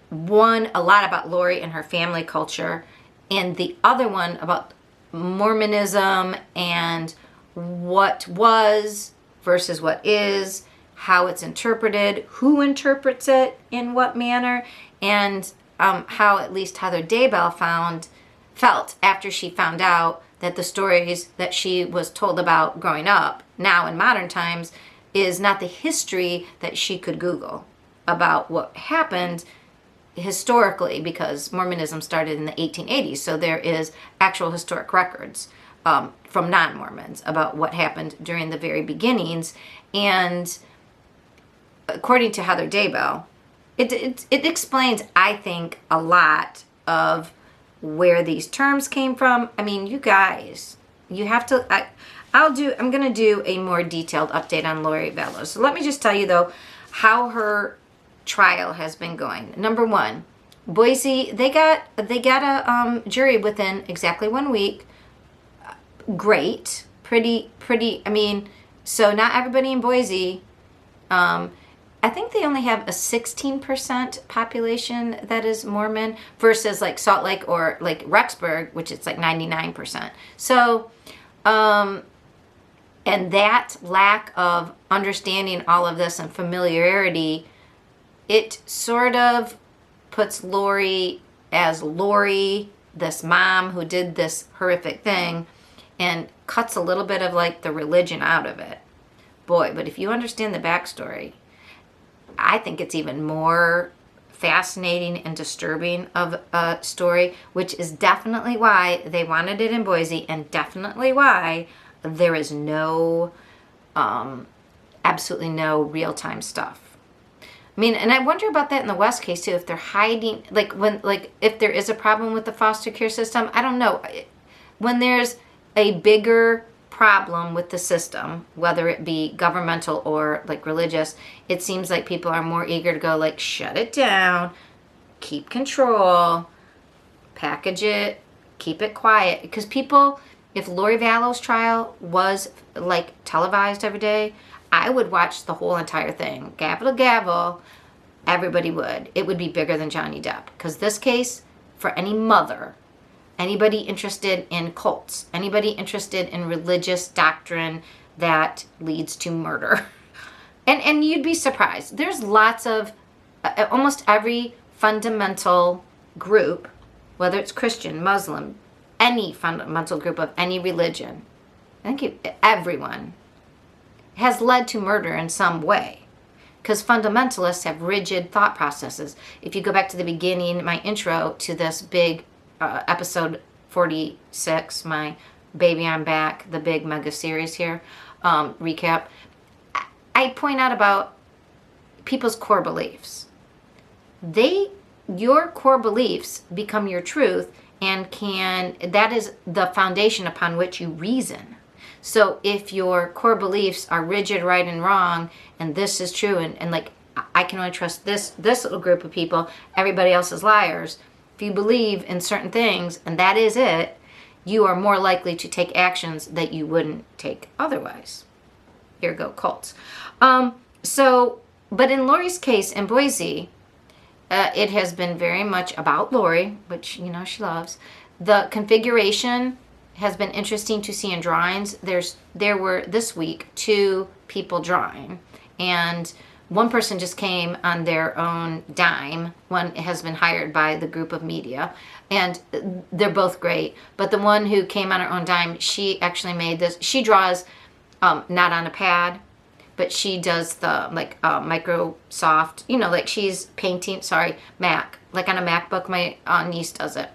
one, a lot about Lori and her family culture, and the other one about Mormonism and what was versus what is, how it's interpreted, who interprets it in what manner, and how at least Heather Daybell felt after she found out that the stories that she was told about growing up, now in modern times, is not the history that she could Google about what happened historically, because Mormonism started in the 1880s, so there is actual historic records from non-Mormons about what happened during the very beginnings. And according to Heather Daybell, it explains, I think, a lot of where these terms came from. I mean, you guys, you have to, I'm going to do a more detailed update on Lori Vallow. So let me just tell you, though, how her trial has been going. Number 1, Boise, they got a jury within exactly 1 week. Great. Pretty, I mean, so not everybody in Boise, I think they only have a 16% population that is Mormon, versus like Salt Lake or like Rexburg, which it's like 99%. So, and that lack of understanding all of this and familiarity, it sort of puts Lori as Lori, this mom who did this horrific thing, and cuts a little bit of like the religion out of it. Boy, but if you understand the backstory, I think it's even more fascinating and disturbing of a story, which is definitely why they wanted it in Boise, and definitely why there is no, absolutely no real-time stuff. I mean, and I wonder about that in the West case too, if they're hiding, if there is a problem with the foster care system, I don't know. When there's a bigger problem with the system, whether it be governmental or like religious, it seems like people are more eager to go like, shut it down, keep control, package it, keep it quiet. Because people, if Lori Vallow's trial was like televised every day, I would watch the whole entire thing. Gavel to gavel, everybody would. It would be bigger than Johnny Depp. Because this case, for any mother, anybody interested in cults, anybody interested in religious doctrine that leads to murder. And you'd be surprised. There's lots of, almost every fundamental group, whether it's Christian, Muslim, any fundamental group of any religion, I think everyone has led to murder in some way. Because fundamentalists have rigid thought processes. If you go back to the beginning, my intro to this big episode 46, my Baby I'm Back, the big mega series here, recap, I point out about people's core beliefs. Your core beliefs become your truth, and that is the foundation upon which you reason. So if your core beliefs are rigid, right and wrong, and this is true, and like, I can only trust this little group of people, everybody else is liars. If you believe in certain things, and that is it, you are more likely to take actions that you wouldn't take otherwise. Here go cults. But in Lori's case in Boise, it has been very much about Lori, which, you know, she loves. The configuration has been interesting to see in drawings. There were this week 2 people drawing, and one person just came on their own dime. One has been hired by the group of media, and they're both great. But the one who came on her own dime, she actually made this. She draws not on a pad, but she does the like Microsoft, like she's painting, Mac, like on a MacBook. My niece does it.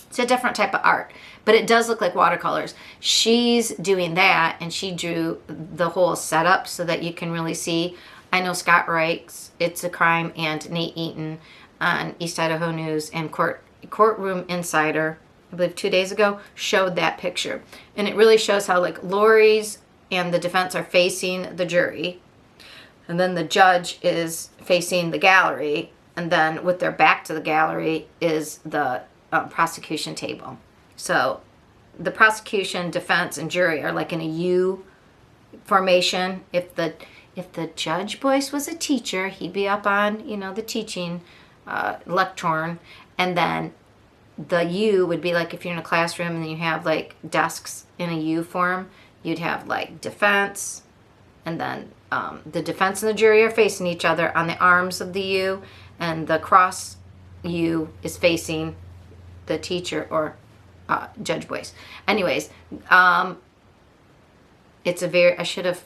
It's a different type of art, but it does look like watercolors. She's doing that, and she drew the whole setup so that you can really see. I know Scott Reich's It's a Crime and Nate Eaton on East Idaho News and Courtroom Insider, I believe 2 days ago, showed that picture. And it really shows how like Lori's and the defense are facing the jury, and then the judge is facing the gallery, and then with their back to the gallery is the prosecution table. So the prosecution, defense, and jury are like in a U formation. If the judge Boyce was a teacher, he'd be up on, the teaching lectern. And then the U would be like if you're in a classroom and you have like desks in a U form, you'd have like defense. And then the defense and the jury are facing each other on the arms of the U. And the cross U is facing the teacher or Judge Boyce. Anyways, it's I should have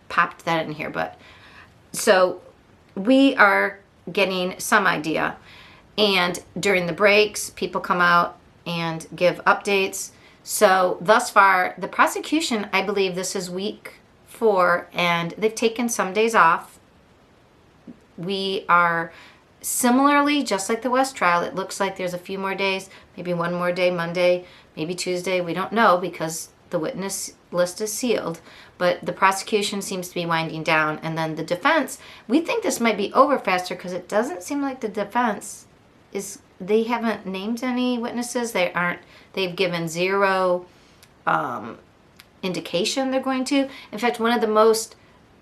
popped that in here, but so we are getting some idea, and during the breaks people come out and give updates. So thus far the prosecution, I believe this is week 4, and they've taken some days off. We are similarly, just like the West trial, it looks like there's a few more days, maybe one more day, Monday, maybe Tuesday, we don't know because the witness list is sealed. But the prosecution seems to be winding down, and then the defense, we think this might be over faster because it doesn't seem like the defense they haven't named any witnesses. They've given zero indication they're going to. In fact, one of the most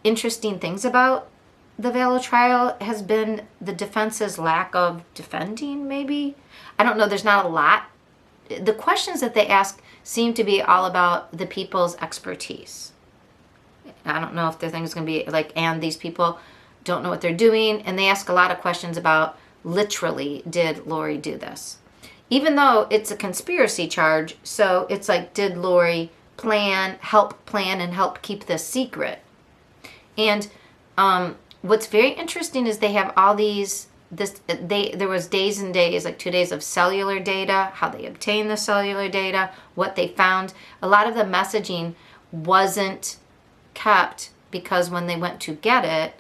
interesting things about the Vallow trial has been the defense's lack of defending, maybe. I don't know, there's not a lot. The questions that they ask seem to be all about the people's expertise. I don't know if their thing's going to be like, and these people don't know what they're doing. And they ask a lot of questions about, literally, did Lori do this? Even though it's a conspiracy charge, so it's like, did Lori help plan and help keep this secret? And what's very interesting is they have all there was days and days, like 2 days of cellular data, how they obtained the cellular data, what they found. A lot of the messaging wasn't kept because when they went to get it,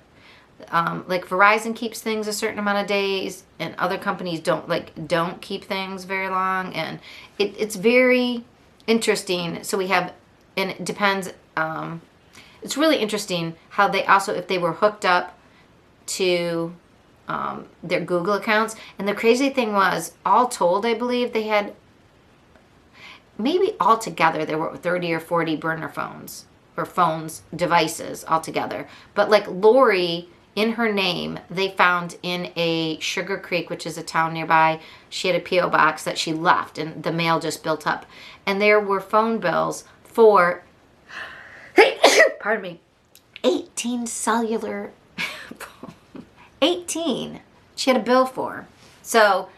like Verizon keeps things a certain amount of days, and other companies don't keep things very long, and it's very interesting. So we have, and it depends. It's really interesting how they also, if they were hooked up to their Google accounts. And the crazy thing was, all told, I believe they had, maybe altogether there were 30 or 40 burner phones or devices altogether. But like Lori, in her name, they found in a Sugar Creek, which is a town nearby, she had a P.O. box that she left, and the mail just built up. And there were phone bills for, pardon me, 18 cellular 18 she had a bill for. So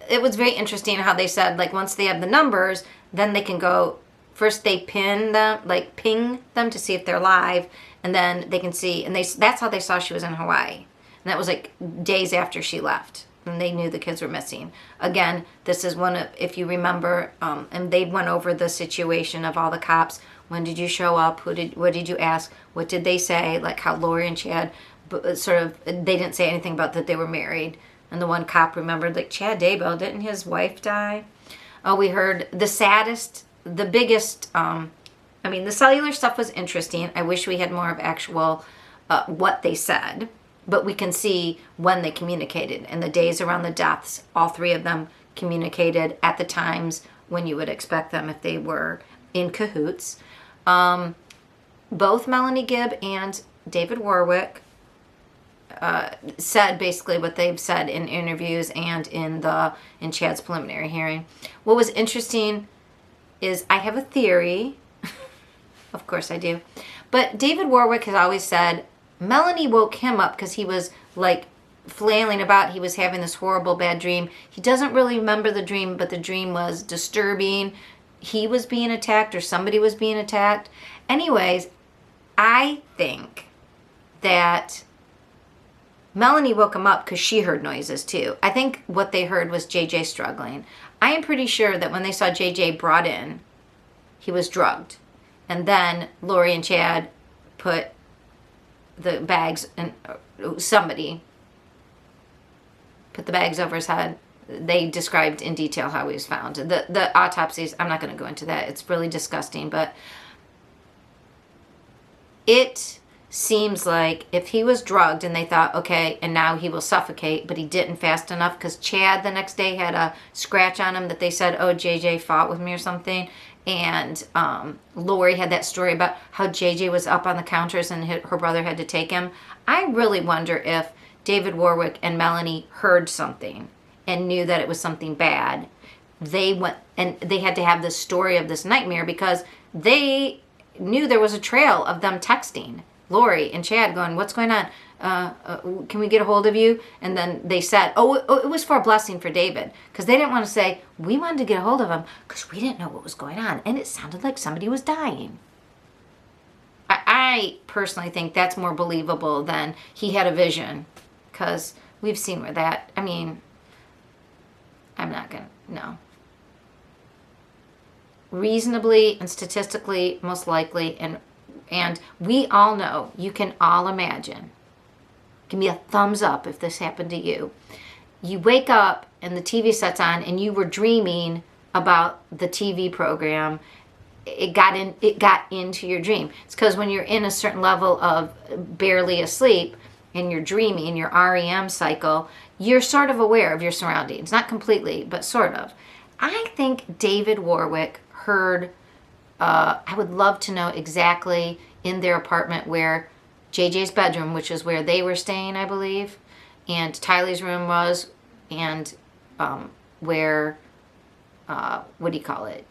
it was very interesting how they said, like, once they have the numbers, then they can go, first they ping them to see if they're live, and then they can see, and that's how they saw she was in Hawaii. And that was like days after she left, and they knew the kids were missing. Again, this is one of, if you remember, and they went over the situation of all the cops. When did you show up? What did you ask? What did they say? Like how Lori and Chad they didn't say anything about that they were married. And the one cop remembered, like, Chad Daybell, didn't his wife die? Oh, we heard the biggest, the cellular stuff was interesting. I wish we had more of actual what they said. But we can see when they communicated. And the days around the deaths, all 3 of them communicated at the times when you would expect them if they were in cahoots. Both Melanie Gibb and David Warwick said basically what they've said in interviews and in Chad's preliminary hearing. What was interesting is I have a theory. Of course I do. But David Warwick has always said Melanie woke him up because he was like flailing about. He was having this horrible bad dream. He doesn't really remember the dream, but the dream was disturbing. He was being attacked or somebody was being attacked. Anyways, I think that Melanie woke him up because she heard noises too. I think what they heard was JJ struggling. I am pretty sure that when they saw JJ brought in, he was drugged. And then Lori and Chad put the bags, and somebody put the bags over his head. They described in detail how he was found. The autopsies, I'm not going to go into that. It's really disgusting, but it seems like if he was drugged and they thought, okay, and now he will suffocate, but he didn't fast enough because Chad the next day had a scratch on him that they said, oh, JJ fought with me or something. And Lori had that story about how JJ was up on the counters and her brother had to take him. I really wonder if David Warwick and Melanie heard something and knew that it was something bad. They went and they had to have this story of this nightmare because they knew there was a trail of them texting Lori and Chad going, what's going on? Can we get a hold of you? And then they said, oh, it was for a blessing for David. Because they didn't want to say, we wanted to get a hold of him because we didn't know what was going on. And it sounded like somebody was dying. I personally think that's more believable than he had a vision. Because we've seen where that, I mean, I'm not going to, no. Reasonably and statistically, most likely, and we all know, you can all imagine. Give me a thumbs up if this happened to you. You wake up and the TV sets on and you were dreaming about the TV program. It got into your dream. It's because when you're in a certain level of barely asleep and you're dreaming in your REM cycle, you're sort of aware of your surroundings. Not completely, but sort of. I think David Warwick heard, I would love to know exactly in their apartment where JJ's bedroom, which is where they were staying, I believe, and Tylee's room was, and where, what do you call it,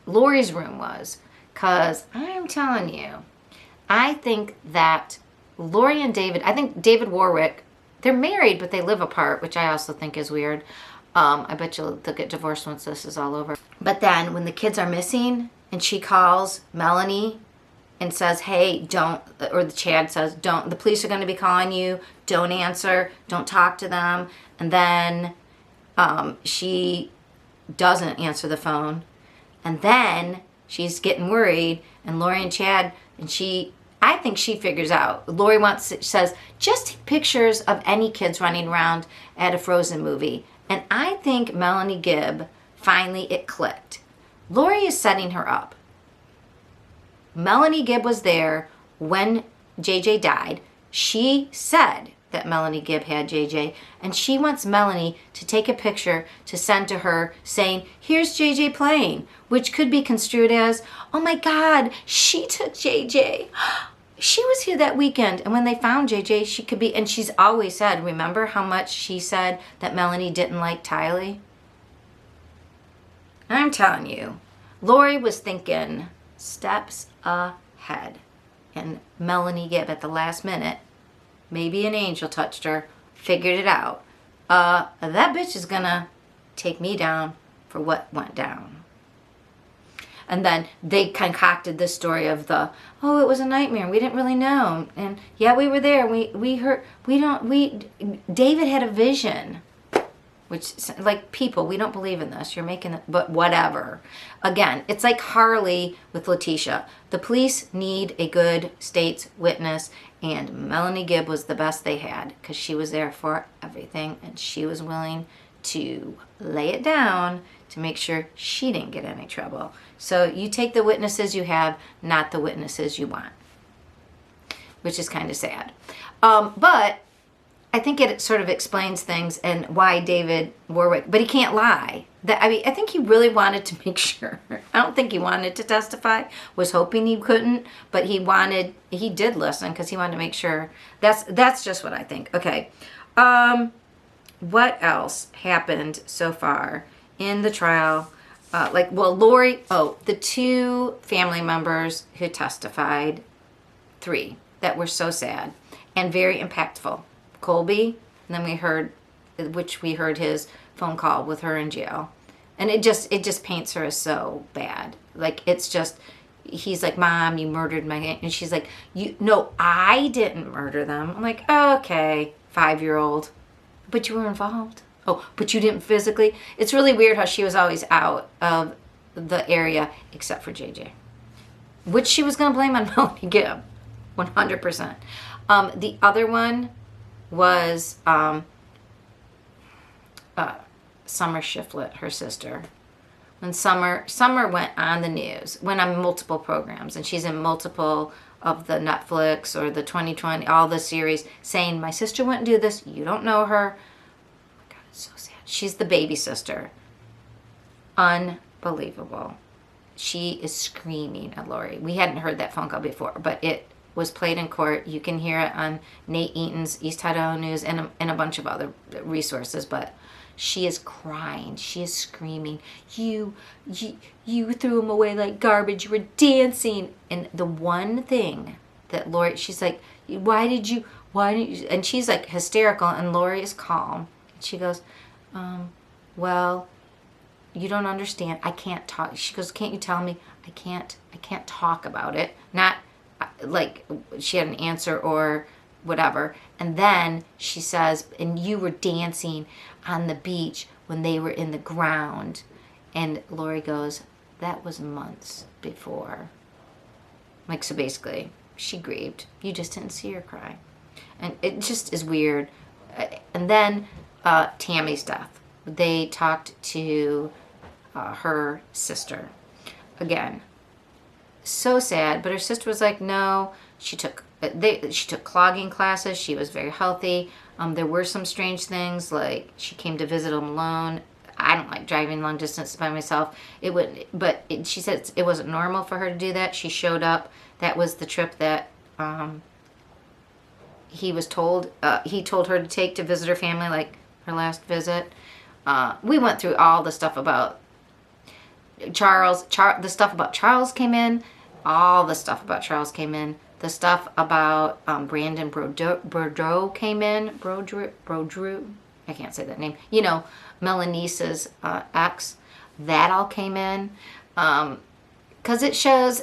Lori's room was. Because I'm telling you, I think that Lori and David, I think David Warwick, they're married, but they live apart, which I also think is weird. I bet they'll get divorced once this is all over. But then when the kids are missing and she calls Melanie and says, hey, don't, or the Chad says, don't, the police are going to be calling you, don't answer, don't talk to them. And then she doesn't answer the phone. And then she's getting worried, and Lori and Chad, and I think she figures out. Lori says, just take pictures of any kids running around at a Frozen movie. And I think Melanie Gibb, finally it clicked. Lori is setting her up. Melanie Gibb was there when JJ died. She said that Melanie Gibb had JJ, and she wants Melanie to take a picture to send to her saying, here's JJ playing, which could be construed as, oh my God, she took JJ. She was here that weekend, and when they found JJ, she could be, and she's always said, remember how much she said that Melanie didn't like Tylee? I'm telling you, Lori was thinking steps ahead, and Melanie Gibb at the last minute, maybe an angel touched her, figured it out. That bitch is gonna take me down for what went down. And then they concocted this story of it was a nightmare. We didn't really know. And yeah, we were there. We heard, David had a vision. Which, like, people, we don't believe in this. You're making it, but whatever. Again, it's like Harley with Leticia. The police need a good state's witness, and Melanie Gibb was the best they had because she was there for everything, and she was willing to lay it down to make sure she didn't get any trouble. So you take the witnesses you have, not the witnesses you want, which is kind of sad. But I think it sort of explains things and why David Warwick, but he can't lie. I think he really wanted to make sure. I don't think he wanted to testify, was hoping he couldn't, but he did listen because he wanted to make sure. That's just what I think. Okay. What else happened so far in the trial? Lori, the two family members who testified, 3, that were so sad. and very impactful. Colby, and then we heard his phone call with her in jail. And it just paints her as so bad. Like, it's just, he's like, Mom, you murdered my aunt. And she's like, no, I didn't murder them. I'm like, oh, okay, 5-year-old. But you were involved. Oh, but you didn't physically. It's really weird how she was always out of the area except for JJ, which she was going to blame on Melanie Gibb, 100%. The other one was Summer Shiflett, her sister. When Summer went on the news, went on multiple programs, and she's in multiple of the Netflix or the 2020, all the series, saying, my sister wouldn't do this, you don't know her. Oh my God, it's so sad. She's the baby sister. Unbelievable. She is screaming at Lori. We hadn't heard that phone call before, but it was played in court. You can hear it on Nate Eaton's East Idaho News and a bunch of other resources, but she is crying. She is screaming, you threw him away like garbage. You were dancing. And the one thing that Lori, she's like, why didn't you, and she's like hysterical, and Lori is calm. And she goes, well, you don't understand. I can't talk. She goes, can't you tell me? I can't talk about it. Not like she had an answer or whatever. And then she says, and you were dancing on the beach when they were in the ground. And Lori goes, that was months before. Like, so basically, she grieved. You just didn't see her cry. And it just is weird. And then Tammy's death. They talked to her sister. Again, so sad. But her sister was like, no. She took clogging classes. She was very healthy. There were some strange things, like she came to visit him alone. I don't like driving long distance by myself. She said it wasn't normal for her to do that. She showed up. That was the trip that he told her to take to visit her family, like her last visit. We went through all the stuff about Charles. The stuff about Charles came in. All the stuff about Charles came in. The stuff about Brandon Boudreau came in. Boudreau. I can't say that name. You know, Melanie's ex. That all came in. Because it showed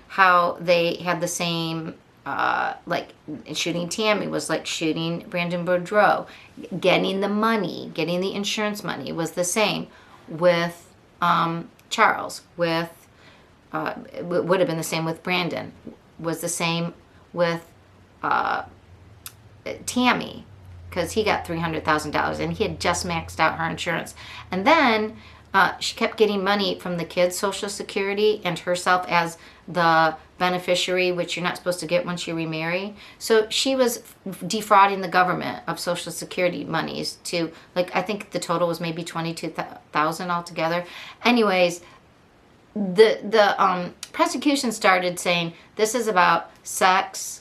how they had the same, like shooting Tammy was like shooting Brandon Boudreau. Getting the money, getting the insurance money was the same with Charles, with it would have been the same with Brandon, was the same with Tammy, because he got $300,000 and he had just maxed out her insurance. And then she kept getting money from the kids' Social Security and herself as the beneficiary, which you're not supposed to get once you remarry. So she was defrauding the government of Social Security monies to, like, I think the total was maybe $22,000 altogether. Anyways, the prosecution started saying this is about sex,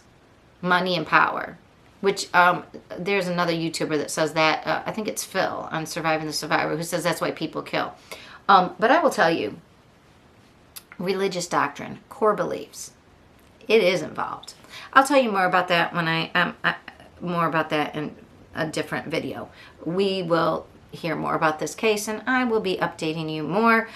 money, and power, which there's another YouTuber that says that. I think it's Phil on Surviving the Survivor, who says that's why people kill. But I will tell you, religious doctrine, core beliefs, it is involved. I'll tell you more about that when more about that in a different video. We will hear more about this case, and I will be updating you more.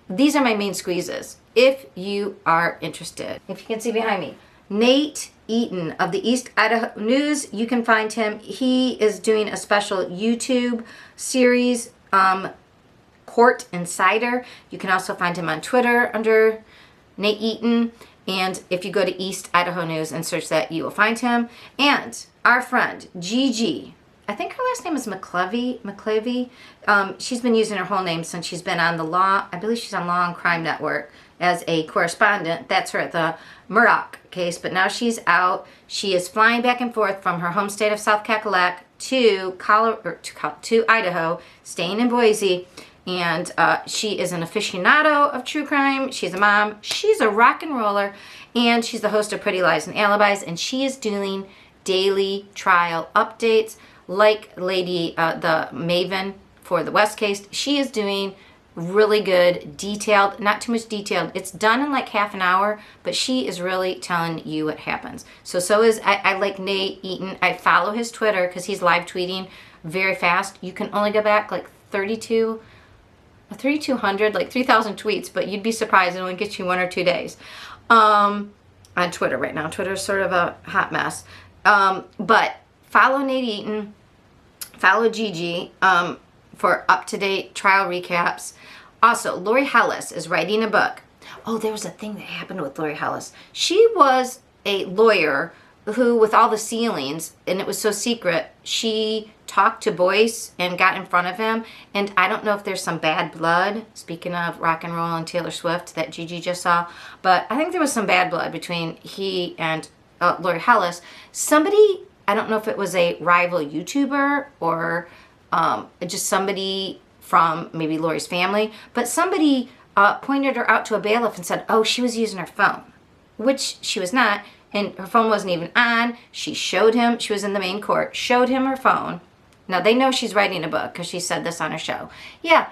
These are my main squeezes. If you are interested, if you can see behind me, Nate Eaton of the East Idaho News, you can find him. He is doing a special YouTube series, Court Insider. You can also find him on Twitter under Nate Eaton. And if you go to East Idaho News and search that, you will find him. And our friend, Gigi, I think her last name is McClavey. She's been using her whole name since she's been on the Law. I believe she's on Law and Crime Network as a correspondent. That's her at the Murdoch case. But now she's out. She is flying back and forth from her home state of South Cackalack to Idaho, staying in Boise. And she is an aficionado of true crime. She's a mom. She's a rock and roller. And she's the host of Pretty Lies and Alibis. And she is doing daily trial updates like Lady, the Maven for the West case. She is doing Really good, detailed, not too much detailed. It's done in like half an hour, but she is really telling you what happens. So is, I like Nate Eaton. I follow his Twitter because he's live tweeting very fast. You can only go back like 3,200, like 3,000 tweets, but you'd be surprised. It only gets you 1 or 2 days. On Twitter right now. Twitter is sort of a hot mess. But follow Nate Eaton, follow Gigi for up-to-date trial recaps. Also, Lori Vallow is writing a book. Oh, there was a thing that happened with Lori Vallow. She was a lawyer who, with all the ceilings, and it was so secret, she talked to Boyce and got in front of him. And I don't know if there's some bad blood, speaking of rock and roll and Taylor Swift that Gigi just saw, but I think there was some bad blood between he and Lori Vallow. Somebody, I don't know if it was a rival YouTuber or just somebody from maybe Lori's family, but somebody pointed her out to a bailiff and said, oh, she was using her phone, which she was not, and her phone wasn't even on. She showed him, she was in the main court, showed him her phone. Now, they know she's writing a book because she said this on her show. Yeah,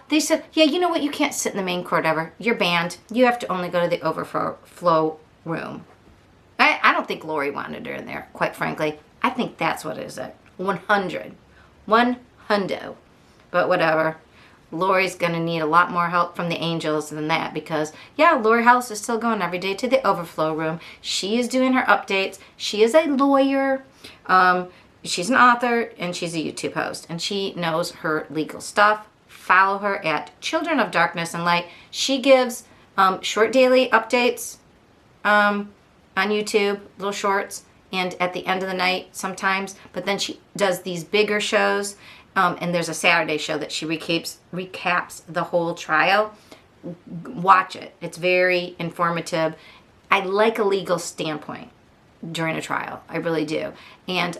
they said, yeah, you know what? You can't sit in the main court ever. You're banned. You have to only go to the overflow room. I don't think Lori wanted her in there, quite frankly. I think that's what it is at 100. 100. But whatever. Lori's going to need a lot more help from the angels than that because, yeah, Lori Vallow is still going every day to the overflow room. She is doing her updates. She is a lawyer. She's an author, and she's a YouTube host, and she knows her legal stuff. Follow her at Children of Darkness and Light. She gives short daily updates on YouTube, little shorts, and at the end of the night sometimes, but then she does these bigger shows, and there's a Saturday show that she recaps the whole trial. Watch it. It's very informative. I like a legal standpoint during a trial. I really do. And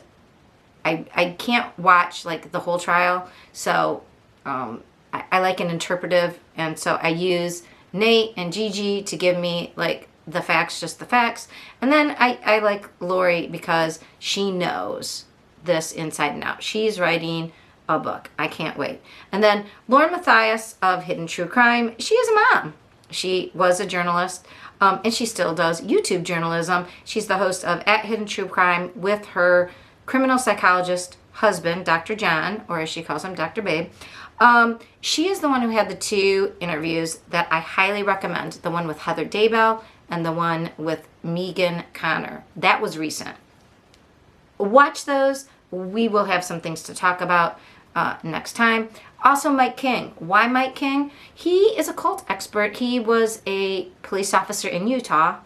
I can't watch like the whole trial, so I like an interpretive, and so I use Nate and Gigi to give me like the facts, just the facts, and then I like Lori because she knows this inside and out. She's writing a book. I can't wait. And then Lauren Matthias of Hidden True Crime, she is a mom. She was a journalist, and she still does YouTube journalism. She's the host of At Hidden True Crime with her criminal psychologist husband, Dr. John, or as she calls him, Dr. Babe. She is the one who had the 2 interviews that I highly recommend. The one with Heather Daybell and the one with Megan Connor. That was recent. Watch those. We will have some things to talk about next time. Also, Mike King. Why Mike King? He is a cult expert. He was a police officer in Utah.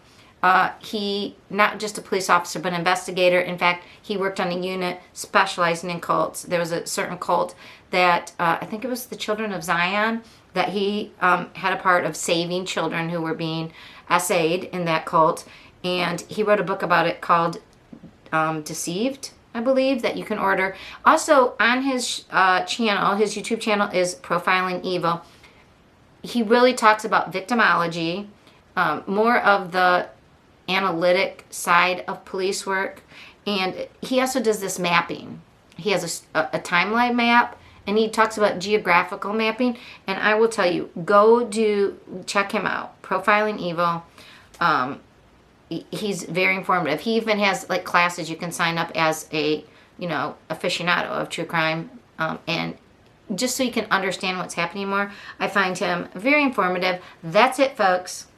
He, not just a police officer, but an investigator. In fact, he worked on a unit specializing in cults. There was a certain cult that, I think it was the Children of Zion, that he had a part of saving children who were being essayed in that cult. And he wrote a book about it called Deceived, I believe, that you can order. Also, on his channel, his YouTube channel is Profiling Evil. He really talks about victimology, more of the analytic side of police work, and he also does this mapping. He has a timeline map, and he talks about geographical mapping, and I will tell you, check him out, Profiling Evil. He's very informative. He even has like classes you can sign up as a aficionado of true crime, and just so you can understand what's happening more. I find him very informative. That's it, folks.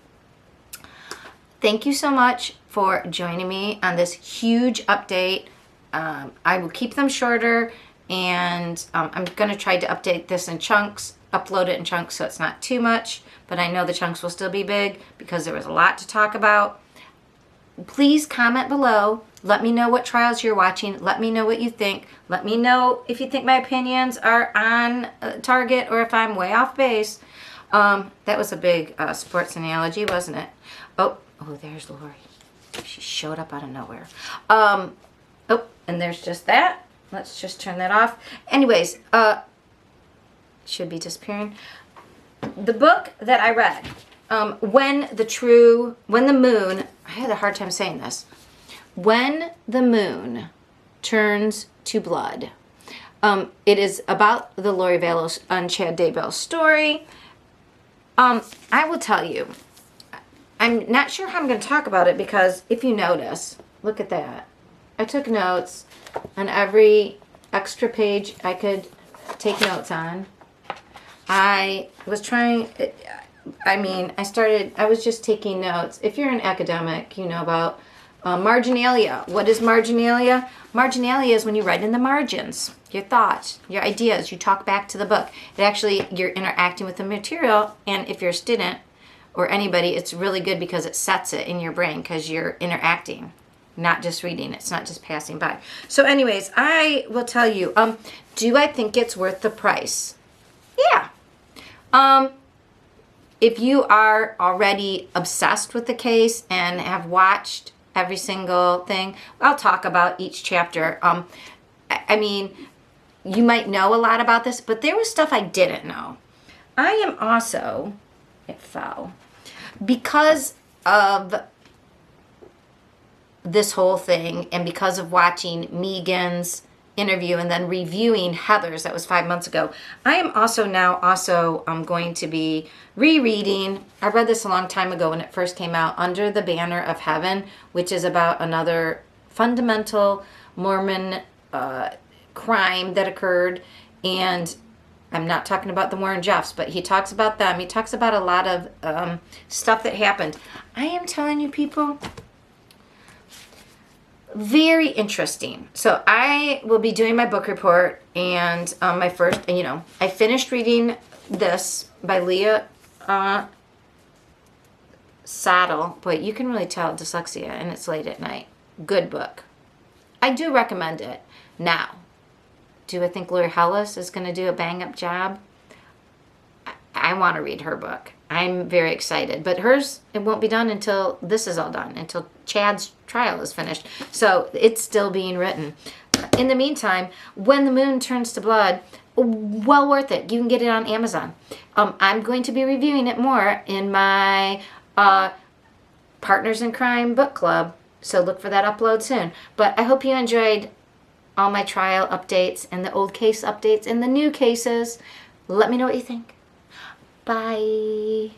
Thank you so much for joining me on this huge update. I will keep them shorter, and I'm going to try to update this in chunks, upload it in chunks so it's not too much, but I know the chunks will still be big because there was a lot to talk about. Please comment below. Let me know what trials you're watching. Let me know what you think. Let me know if you think my opinions are on target or if I'm way off base. That was a big sports analogy, wasn't it? Oh, there's Lori. She showed up out of nowhere. And there's just that. Let's just turn that off. Anyways, should be disappearing. The book that I read, When the Moon, I had a hard time saying this. When the Moon Turns to Blood. It is about the Lori Vallow and Chad Daybell story. I will tell you, I'm not sure how I'm going to talk about it because if you notice, look at that. I took notes on every extra page I could take notes on. I was trying, I was just taking notes. If you're an academic, you know about marginalia. What is marginalia? Marginalia is when you write in the margins, your thoughts, your ideas, you talk back to the book. It actually, you're interacting with the material, and if you're a student or anybody, it's really good because it sets it in your brain because you're interacting, not just reading. It's not just passing by. So anyways, I will tell you, do I think it's worth the price? Yeah. If you are already obsessed with the case and have watched every single thing, I'll talk about each chapter. I mean, you might know a lot about this, but there was stuff I didn't know. I am also, it fell, because of this whole thing and because of watching Megan's interview and then reviewing Heather's, that was 5 months ago, I am also going to be rereading. I read this a long time ago when it first came out, Under the Banner of Heaven, which is about another fundamental Mormon crime that occurred. And I'm not talking about the Warren Jeffs, but he talks about them. He talks about a lot of stuff that happened. I am telling you, people, very interesting. So I will be doing my book report, and my first, I finished reading this by Leah Saddle. Boy, you can really tell dyslexia, and it's late at night. Good book. I do recommend it. Now, do I think Lori Vallow is going to do a bang-up job? I want to read her book. I'm very excited. But hers, it won't be done until this is all done, until Chad's trial is finished. So it's still being written. In the meantime, When the Moon Turns to Blood, well worth it. You can get it on Amazon. I'm going to be reviewing it more in my Partners in Crime book club. So look for that upload soon. But I hope you enjoyed all my trial updates and the old case updates and the new cases. Let me know what you think. Bye.